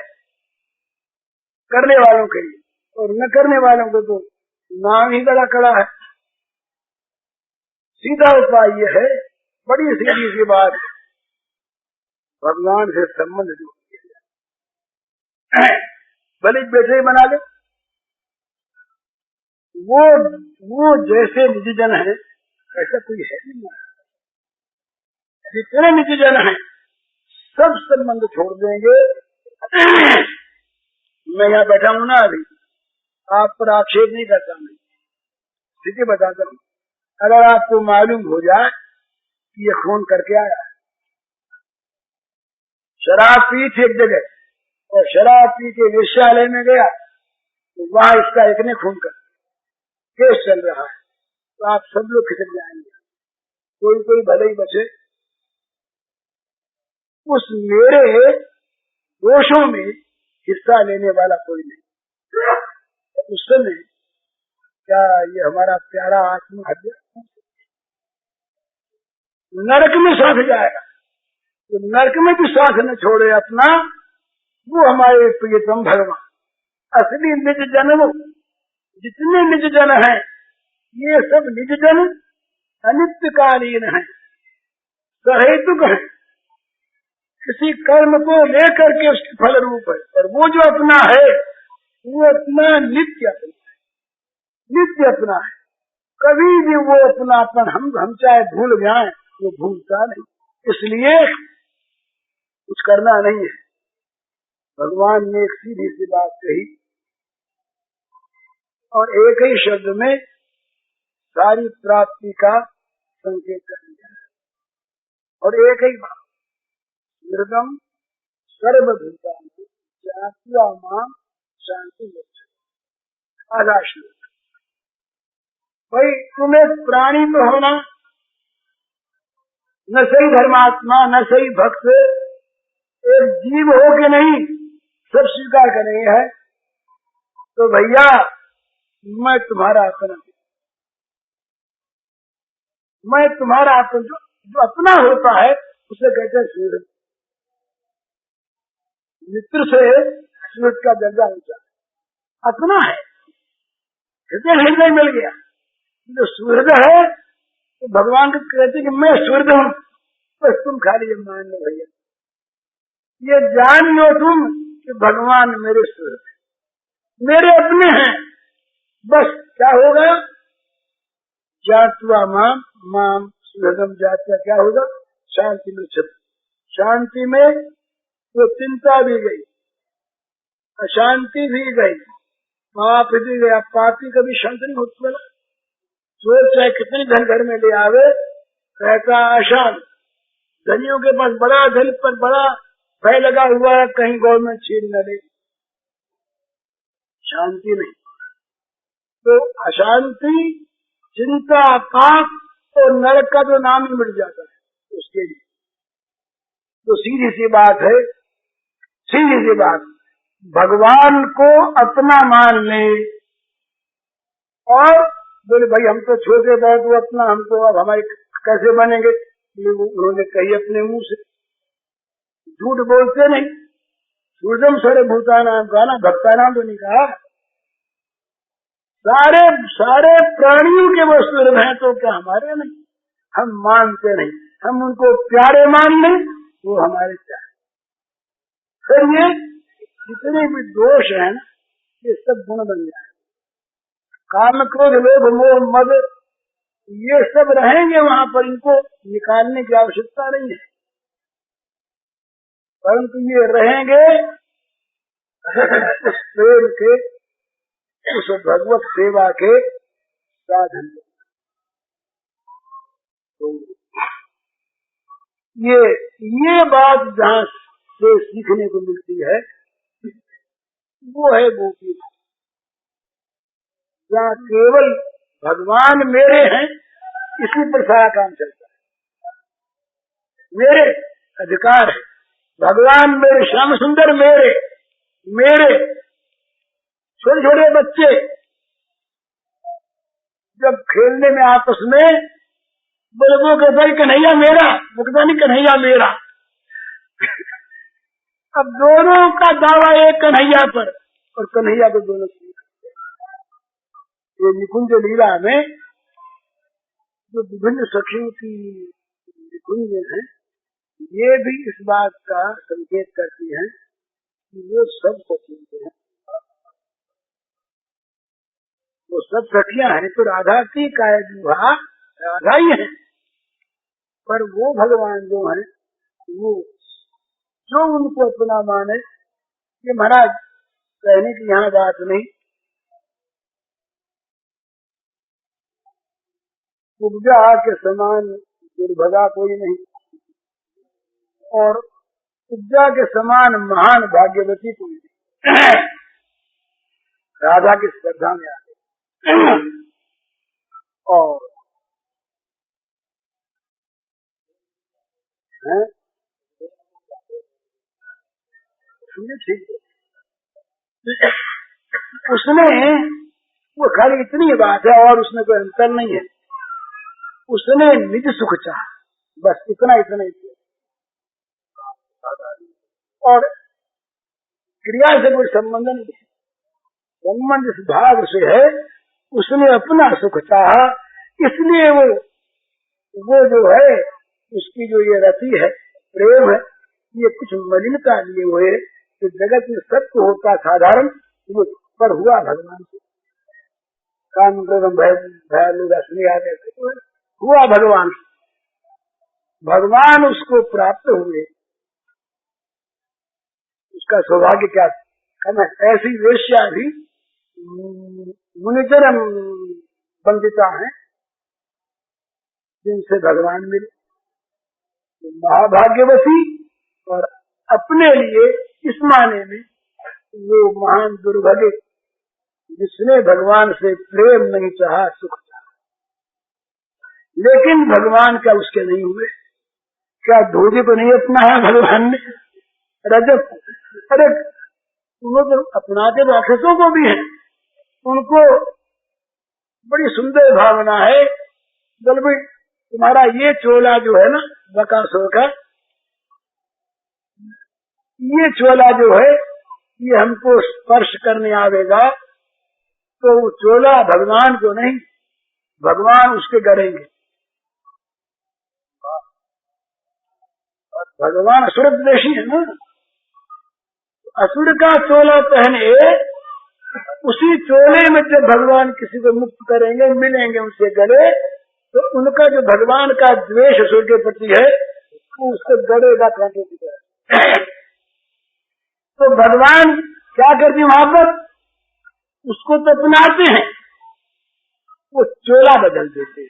करने वालों के लिए, और न करने वालों को तो नाम ही बड़ा कड़ा है। सीधा उपाय ये है, बड़ी सीधी सी बात, भगवान से संबंध जोड़ दिया जाए, भले बेटे बना ले। वो जैसे निजी जन है ऐसा कोई है नहीं। जितने निजी जन हैं सब संबंध छोड़ देंगे। मैं यहाँ बैठा हूँ ना, अभी आप पर आक्षेप नहीं करता, मैं स्थिति बताता हूँ। अगर आपको मालूम हो जाए ये खून करके आया। शराब पी थी एक जगह और शराब पी के वेश्यालय में गया तो वहां इसका एक ने खून कर केस चल रहा है। तो आप सब लोग खिसक जाएंगे, कोई कोई भले ही बचे। उस मेरे दोषों में हिस्सा लेने वाला कोई नहीं। उस समय क्या ये हमारा प्यारा आत्महत्या नरक में साथ जाएगा? तो नरक में भी साथ न छोड़े अपना, वो हमारे प्रियतम भगवान। असली निज जन, वो जितने निज जन हैं ये सब निज जन अनित्यकालीन है, सहेतुक है, किसी कर्म को लेकर के उसके फल रूप है। और वो जो अपना है वो अपना नित्य अपना है, नित्य अपना है। कभी भी वो अपनापन हम चाहे भूल जाएं वो भूलता नहीं। इसलिए कुछ करना नहीं है। भगवान ने एक सीधी सी बात कही और एक ही शब्द में सारी प्राप्ति का संकेत कर दिया है। और एक ही बात, मृदम सर्वभूतानि ज्ञात्वा मां शांति मोक्ष। आधा श्लोक। भाई तुम्हें प्राणी तो होना, न सही धर्मात्मा न सही भक्त, एक जीव हो के नहीं, सब स्वीकार करेंगे है। तो भैया मैं तुम्हारा अपना, मैं तुम्हारा अपना, जो अपना होता है उसे कहते हैं सूर्य। मित्र से सूरज का दर्जा ऊंचा अपना है, हृदय मिल गया। जो सूर्य है तो भगवान को कहते कि मैं सूर्य हूँ, बस तुम खाली ये मान लो भैया, ये जान लो तुम कि भगवान मेरे सूर्य है, मेरे अपने हैं। बस क्या होगा? जात्वा माम माम सुहृदम जात्वा, क्या होगा? शांति में छिप, शांति में तो चिंता भी गई, अशांति भी गई, पाप भी गया। पापी कभी शांत नहीं होता। चोर चाहे कितनी धन घर में ले आवे रहता अशांत। धनियों के पास बड़ा धन पर बड़ा भय लगा हुआ है, कहीं गवर्नमेंट छीन न ले, शांति नहीं। तो अशांति, चिंता, पाप और नरक का तो नाम ही मिट जाता है उसके लिए। तो सीधी सी बात है, सीधी सी बात, भगवान को अपना मान ले। और बोले भाई हम तो छोटे बहुत वो अपना, हम तो अब हमारे कैसे बनेंगे? उन्होंने कही अपने मुंह से, झूठ बोलते नहीं। सूर्यम सर्वभूतानां का ना, भक्तानां तो नहीं कहा। सारे सारे प्राणियों के वो सूर्य हैं, तो क्या हमारे नहीं? हम मानते नहीं, हम उनको प्यारे मान लें, वो हमारे प्यारे। फिर ये जितने भी दोष हैं ये सब गुण बन जाए। काम क्रोध लोभ मोह मद ये सब रहेंगे वहां पर, इनको निकालने की आवश्यकता नहीं है, परंतु ये रहेंगे उस प्रेम के, उस भगवत सेवा के साधन। तो ये बात जहाँ से सीखने को मिलती है वो है गोपी, जहाँ केवल भगवान मेरे हैं, इसी पर सारा काम चलता है। मेरे अधिकार है, भगवान मेरे, श्याम सुंदर मेरे, मेरे छोटे छोटे बच्चे जब खेलने में आपस में बोले वो कहता है कन्हैया मेरा, वो कहता नहीं कन्हैया मेरा। अब दोनों का दावा एक कन्हैया पर, और कन्हैया को दोनों। ये निकुंज लीला में जो विभिन्न सखियों की निकुंज है, ये भी इस बात का संकेत करती है कि वो सब सखियां हैं, वो सब सखियां हैं। तो राधा की काय विवाह राधा ही है, पर वो भगवान जो है वो जो उनको अपना माने। ये महाराज कहने की यहाँ बात नहीं, उपजा के समान दुर्भगा कोई नहीं। और विद्या के समान महान भाग्यवती कोई नहीं। राधा की श्रद्धा में आते। और ठीक, उसने वो खाली इतनी बात है और उसमें कोई अंतर नहीं है। उसने निज सुख चाहा, बस इतना ही। और क्रिया से कोई संबंध नहीं है, संबंध इस भाव से है। उसने अपना सुख चाहा, इसलिए वो जो है उसकी जो ये रति है, प्रेम है, ये कुछ मलिनता लिए हुए। तो जगत में सत्य होता साधारण, वो पर हुआ भगवान से। काम भय आते हुआ भगवान, भगवान उसको प्राप्त हुए। उसका सौभाग्य क्या कम है। ऐसी वेश्या भी मुनिचरम बंदिता है जिनसे भगवान मिले, महाभाग्यवती। और अपने लिए इस माने में वो महान दुर्भाग्य जिसने भगवान से प्रेम नहीं चाहा, सुख चाहा। लेकिन भगवान का उसके नहीं हुए। क्या धोजे को नहीं अपनाया भगवान ने? रजत, अरे वो तो अपनाते राक्षसों को भी है, उनको बड़ी सुंदर भावना है। बोल भाई तुम्हारा ये चोला जो है ना बकासुर का, ये चोला जो है ये हमको स्पर्श करने आवेगा तो वो चोला भगवान को नहीं, भगवान उसके गड़ेंगे। भगवान असुर द्वेषी है ना, असुर का चोला पहने, उसी चोले में जब भगवान किसी को मुक्त करेंगे, मिलेंगे उनसे गले, तो उनका जो भगवान का द्वेष असुर के प्रति है वो उसको गड़ेगा कांटे की तरह। तो भगवान क्या करते हैं वहां पर? उसको तो अपनाते हैं, वो चोला बदल देते हैं,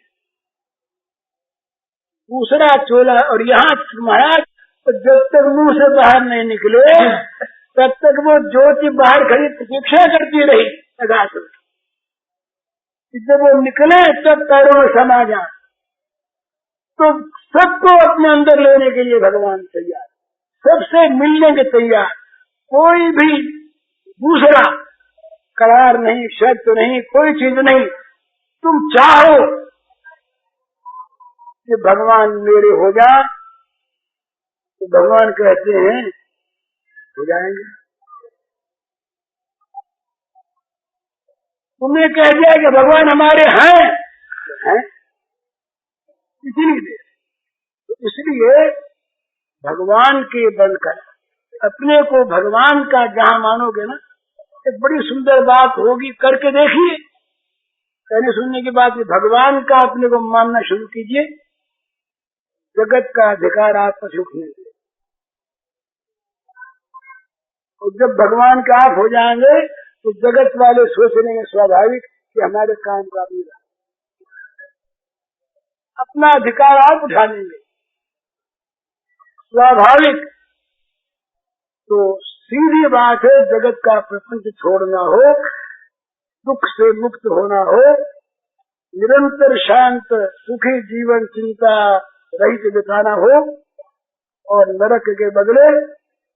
दूसरा चोला। और यहाँ महाराज जब तक मुंह से बाहर नहीं निकले तब तक वो ज्योति बाहर खड़ी प्रतीक्षा करती रही। जब वो निकले तब पैरों में समा जाए, तो सबको अपने अंदर लेने के लिए भगवान तैयार, सबसे मिलने के तैयार। कोई भी दूसरा करार नहीं, शर्त नहीं, कोई चीज नहीं। तुम चाहो कि भगवान मेरे हो जा, तो भगवान कहते हैं हो जाएंगे। तुमने कह दिया कि भगवान हमारे हैं, इसलिए भगवान के बनकर अपने को भगवान का जहां मानोगे ना, एक बड़ी सुंदर बात होगी, करके देखिए। कहने सुनने की बात, भगवान का अपने को मानना शुरू कीजिए, जगत का अधिकार आप पर झुकने दे। और जब भगवान का आप हो जाएंगे तो जगत वाले सोचने स्वाभाविक कि हमारे काम का भी अपना अधिकार आप उठा लेंगे, स्वाभाविक। तो सीधी बात है, जगत का प्रपंच छोड़ना हो, दुख से मुक्त होना हो, निरंतर शांत सुखी जीवन चिंता रहित बिताना हो, और नरक के बदले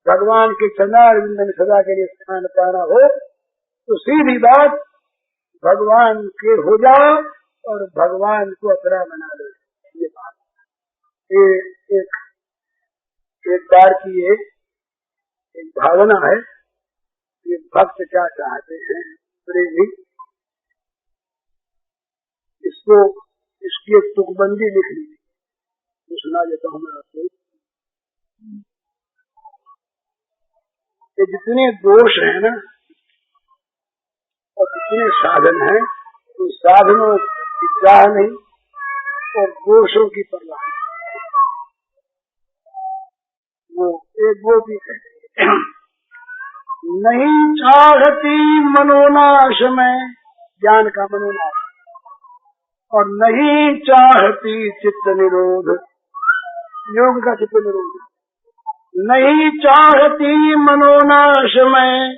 भगवान के चरणारविंद में सदा के लिए स्थान पाना हो, तो सीधी बात भगवान के हो जाओ और भगवान को अपना बना लो। ये बात एक बार की एक भावना है। ये भक्त क्या चाहते हैं, प्रेमी, इसकी एक तुकबंदी लिख ली, सुना देता हूँ मैं आपको। ये जितने दोष है ना और जितने साधन हैं, तो साधनों की चाह नहीं और दोषों की परवाह नहीं। वो भी नहीं चाहती मनोनाश में, ज्ञान का मनोनाश, और नहीं चाहती चित्त निरोध, योग का चित्त निरोध। नहीं चाहती मनोनाश में,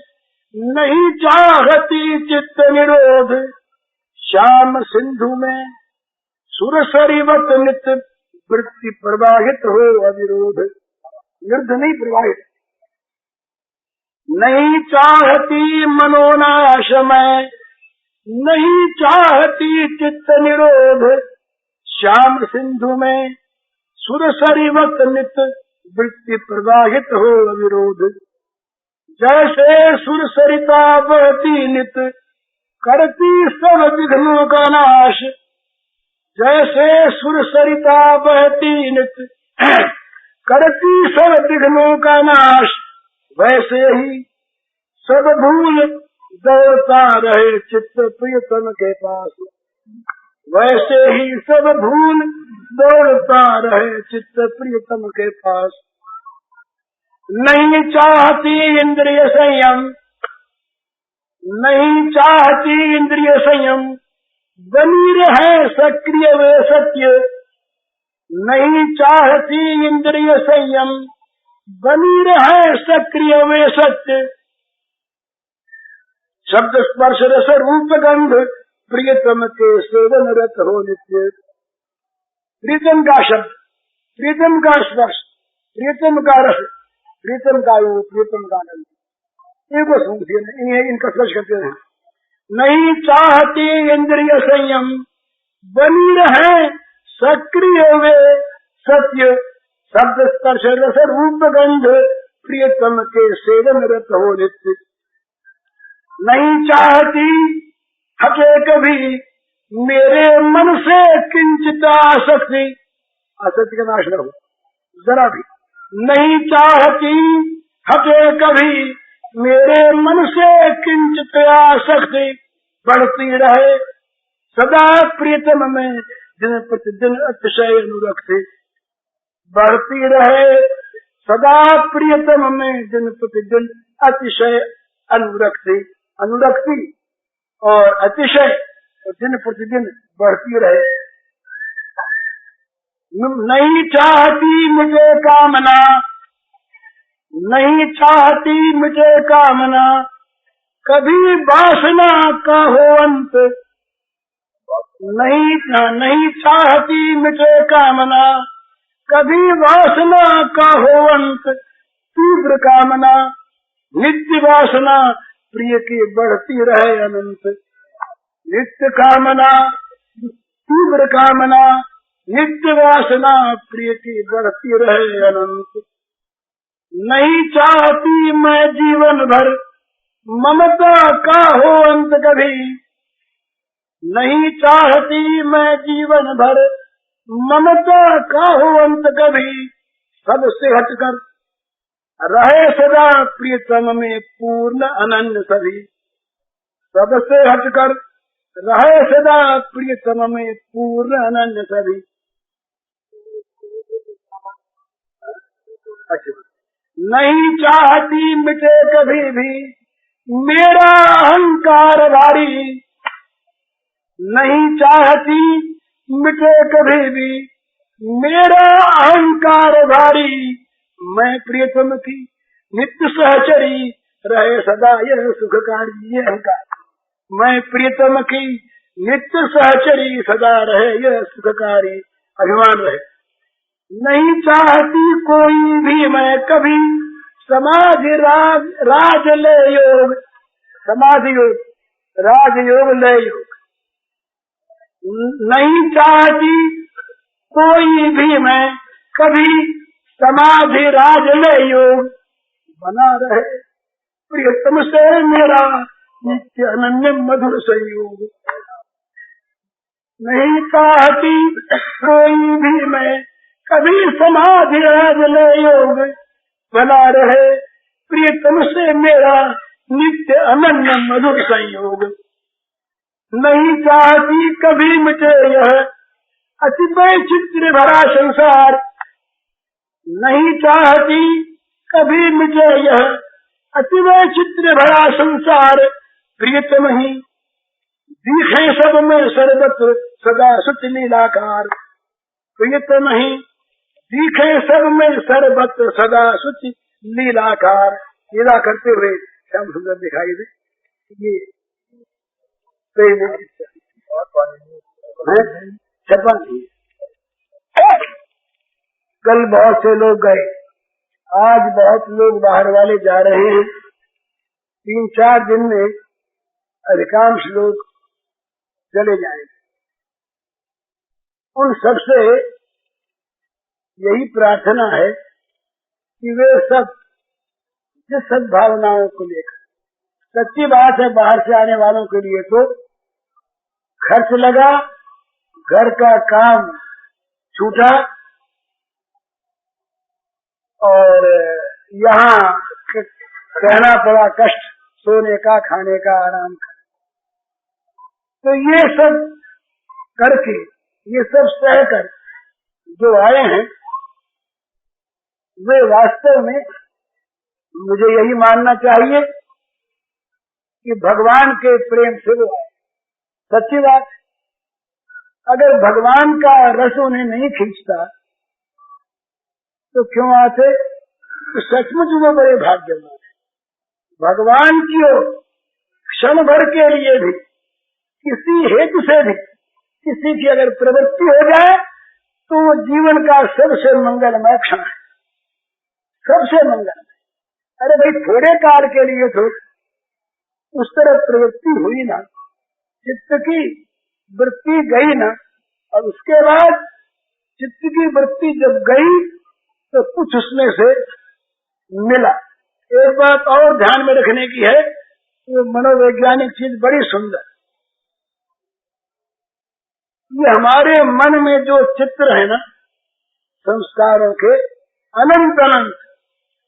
नहीं चाहती चित्त निरोध, श्याम सिंधु में सुरसरिवत नित्य वृत्ति प्रवाहित हो अविरोध, निर्ध नहीं प्रवाहित। नहीं चाहती मनोनाश में, नहीं चाहती चित्त निरोध, श्याम सिंधु में सुरसरिवत नित्य वृत्ति प्रवाहित हो अविरोध। जैसे सुरसरिता बहती नित्य करती सब विघ्नों का नाश, जैसे सुरसरिता बहती नित्य करती सब विघ्नों का नाश, वैसे ही सब भूल दौड़ता रहे चित्त प्रियतम के पास, वैसे ही सब भूल दौड़ता रहे चित्त प्रियतम के पास। नहीं चाहती इंद्रिय संयम, नहीं चाहती इंद्रिय संयम, बनी रहे सक्रिय वे सत्य। नहीं चाहती इंद्रिय संयम, बनी रहे सक्रिय वे सत्य। शब्द स्पर्श रस रूप गंध प्रियतम के सेवन रत हो नित्य। प्रीतम का शब्द, प्रीतम का स्पर्श, प्रीतम का रस, प्रीतम का रूप, प्रीतम का गंध, इनको सुनते हैं, इनका स्पर्श करते हैं। नहीं चाहती इंद्रिय संयम, बनी रहे सक्रिय वे सत्य। शब्द स्पर्श रस रूप गंध प्रियतम के सेवन रत हो नित्य। नहीं चाहती हटे कभी मेरे मन से किंचित आसक्ति, आसक्ति का नाश न हो जरा भी। नहीं चाहती हटे कभी मेरे मन से किंचित आसक्ति, बढ़ती रहे सदा प्रियतम में दिन प्रतिदिन अतिशय अनुरक्ति। बढ़ती रहे सदा प्रियतम में दिन प्रतिदिन अतिशय अनुरक्ति। अनुरक्ति और अतिशय दिन प्रतिदिन बढ़ती रहे। नहीं चाहती मुझे कामना, नहीं चाहती मुझे कामना, कभी वासना का हो अंत। नहीं चाहती मुझे कामना, कभी वासना का हो अंत। तीव्र कामना नित्य वासना प्रिय की बढ़ती रहे अनंत। नित्य कामना तीव्र कामना नित्य वासना प्रिय की बढ़ती रहे अनंत। नहीं चाहती मैं जीवन भर ममता का हो अंत कभी। नहीं चाहती मैं जीवन भर ममता का हो अंत कभी। सबसे हटकर रहे सदा प्रियतम में पूर्ण अनन्य सभी। सबसे हटकर रहे सदा प्रियतम में पूर्ण अनन्य सभी। नहीं चाहती मिटे कभी भी मेरा अहंकार भारी। नहीं चाहती मिटे कभी भी मेरा अहंकार भारी। मैं प्रियतम की नित्य सहचरी रहे सदा यह सुखकारी। ये अहंकार मैं प्रियतम की नित्य सहचरी सदा रहे यह सुखकारी अभिमान रहे। नहीं चाहती कोई भी मैं कभी समाधि राज ले योग। समाधि योग राजयोग ले योग। नहीं चाहती कोई भी मैं कभी समाधि राज ले योग। बना रहे प्रियतम से मेरा नित्य अनन्य मधुर संयोग। नहीं चाहती कोई भी मैं कभी समाधि राज ले योग। बना रहे प्रियतम से मेरा नित्य अनन्य मधुर संयोग। नहीं चाहती कभी मिटे यह अति वैचित्र्य भरा संसार। नहीं चाहती कभी मिटे यह अति वैचित्र्य भरा संसार। प्रियतम ही दिखे सब में सर्वत्र सदा सुच लीलाकार। तो ये तो नहीं, दिखे सब में सर्वत्र सदा सुच लीलाकार। लीला करते हुए श्याम सुंदर दिखाई दे। ये छपन थी। कल बहुत से लोग गए, आज बहुत लोग बाहर वाले जा रहे हैं। 3-4 दिन में अधिकांश लोग चले जाएंगे। उन सबसे यही प्रार्थना है कि वे सब जिस सद्भावनाओं को लेकर, सच्ची बात है बाहर से आने वालों के लिए तो खर्च लगा, घर का काम छूटा और यहाँ रहना पड़ा कष्ट, सोने का, खाने का, आराम का। तो ये सब करके, ये सब सहकर जो आए हैं वे वास्तव में, मुझे यही मानना चाहिए कि भगवान के प्रेम से वो आए। सच्ची बात, अगर भगवान का रस उन्हें नहीं खींचता तो क्यों आते? तो सचमुच वो बड़े भाग्यवान है। भगवान की ओर क्षण भर के लिए भी, किसी हेतु से भी किसी की अगर प्रवृत्ति हो जाए तो वो जीवन का सबसे मंगलमय क्षण है, सबसे मंगलमय। अरे भाई, थोड़े काल के लिए तो उस तरफ प्रवृत्ति हुई ना, चित्त की वृत्ति गई ना, और उसके बाद चित्त की वृत्ति जब गई तो कुछ उसमें से मिला। एक बात और ध्यान में रखने की है, वो मनोवैज्ञानिक चीज बड़ी सुंदर। ये हमारे मन में जो चित्र है ना संस्कारों के, अनंत अनंत,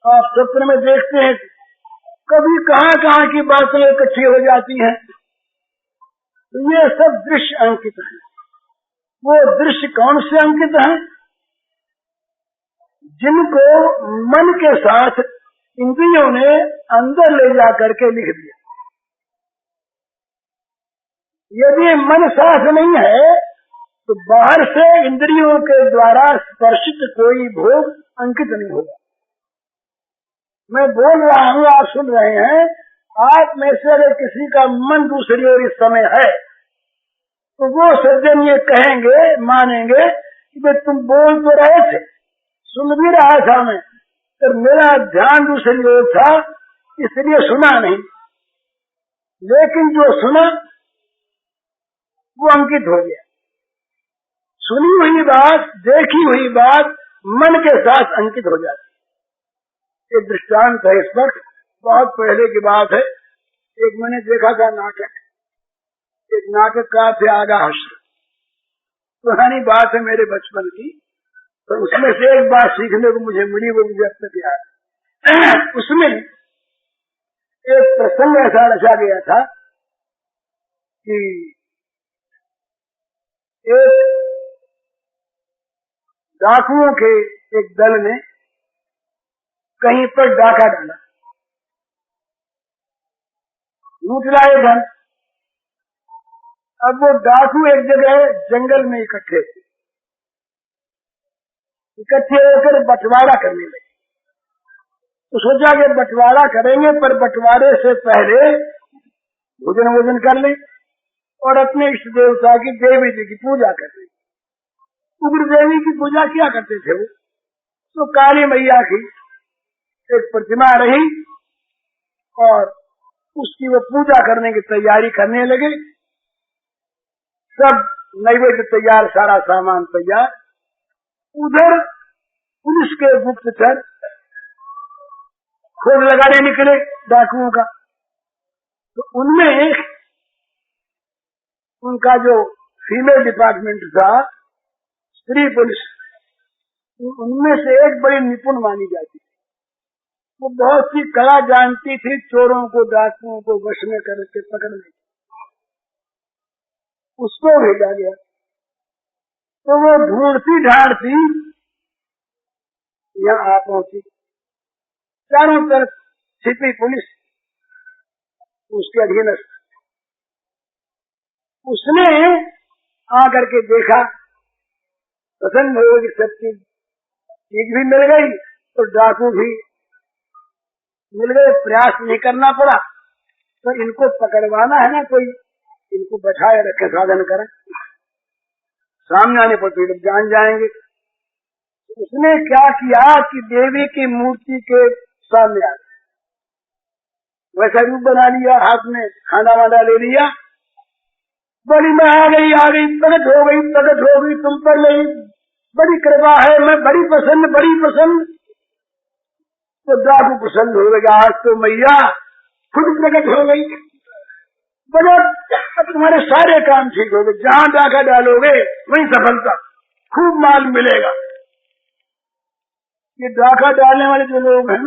आप चित्र में देखते हैं कभी कहाँ कहाँ की बातें इकट्ठी हो जाती हैं। तो ये सब दृश्य अंकित है। वो दृश्य कौन से अंकित हैं? जिनको मन के साथ इंद्रियों ने अंदर ले जा करके लिख दिया। यदि मन साथ नहीं है तो बाहर से इंद्रियों के द्वारा स्पर्शित कोई भोग अंकित नहीं होगा। मैं बोल रहा हूँ, आप सुन रहे हैं, आप में से अगर किसी का मन दूसरी ओर इस समय है तो वो सज्जन ये कहेंगे, मानेंगे कि भाई तुम बोल तो रहे थे, सुन भी रहा था मैं, तो मेरा ध्यान दूसरी ओर था इसलिए सुना नहीं, लेकिन जो सुना वो अंकित हो गया। सुनी हुई बात, देखी हुई बात मन के साथ अंकित हो जाती। एक दृष्टांत है इस पर, बहुत पहले की बात है। एक मैंने देखा था नाटक, एक नाटक का त्यागा हश्र, पुरानी बात है मेरे बचपन की, तो उसमें से एक बात सीखने को मुझे मिली, वो मुझे अब तक याद है। उसमें एक प्रसंग ऐसा रचा गया था कि एक डाकुओं के एक दल ने कहीं पर डाका डाला, लूट लाए धन। अब वो डाकू एक जगह जंगल में इकट्ठे होकर बंटवारा करने लगे। तो सोचा कि बंटवारा करेंगे, पर बंटवारे से पहले भोजन कर लें और अपने इष्ट देवता की, देवी जी की पूजा कर लें। उग्र देवी की पूजा क्या करते थे वो? तो काली मैया की एक प्रतिमा रही और उसकी वो पूजा करने की तैयारी करने लगे। सब नैवेद्य तैयार, सारा सामान तैयार। उधर पुलिस के गुप्तचर खोज लगाने निकले डाकुओं का। तो उनमें उनका जो फीमेल डिपार्टमेंट था, स्त्री पुलिस, उनमें से एक बड़ी निपुण मानी जाती थी। वो बहुत सी कला जानती थी चोरों को, डाकुओं को वश में करके पकड़ने। उसको भेजा गया तो वो ढूंढती ढांढती यहाँ आ पहुंची। चारों तरफ छिपी पुलिस उसके अधीनस्थ। उसने आकर के देखा, प्रसन्न हो गई, सब चीज भी मिल गई तो डाकू भी मिल गए, प्रयास नहीं करना पड़ा। तो इनको पकड़वाना है ना, कोई इनको बैठाए रखे, साधन करें, सामने आने पर तो जान जाएंगे। उसने क्या किया कि देवी की मूर्ति के सामने आ, वैसा रूप बना लिया, हाथ में खाना वाना ले लिया, बड़ी मैं आ गई, प्रकट हो गई तुम पर, नहीं बड़ी कृपा है, मैं बड़ी पसंद। तो डाकू प्रसन्न हो गया, आज तो मैया खुद प्रकट हो गई, बोलो तुम्हारे सारे काम ठीक हो गए, जहाँ डाका डालोगे वहीं सफलता, खूब माल मिलेगा। ये डाका डालने वाले जो लोग हैं,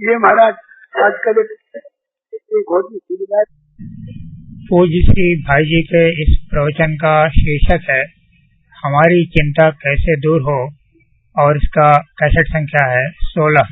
ये महाराज आजकल एक होती सुविधा। पूज्य श्री भाई जी के इस प्रवचन का शीर्षक है हमारी चिंता कैसे दूर हो, और इसका कैसेट संख्या है 16।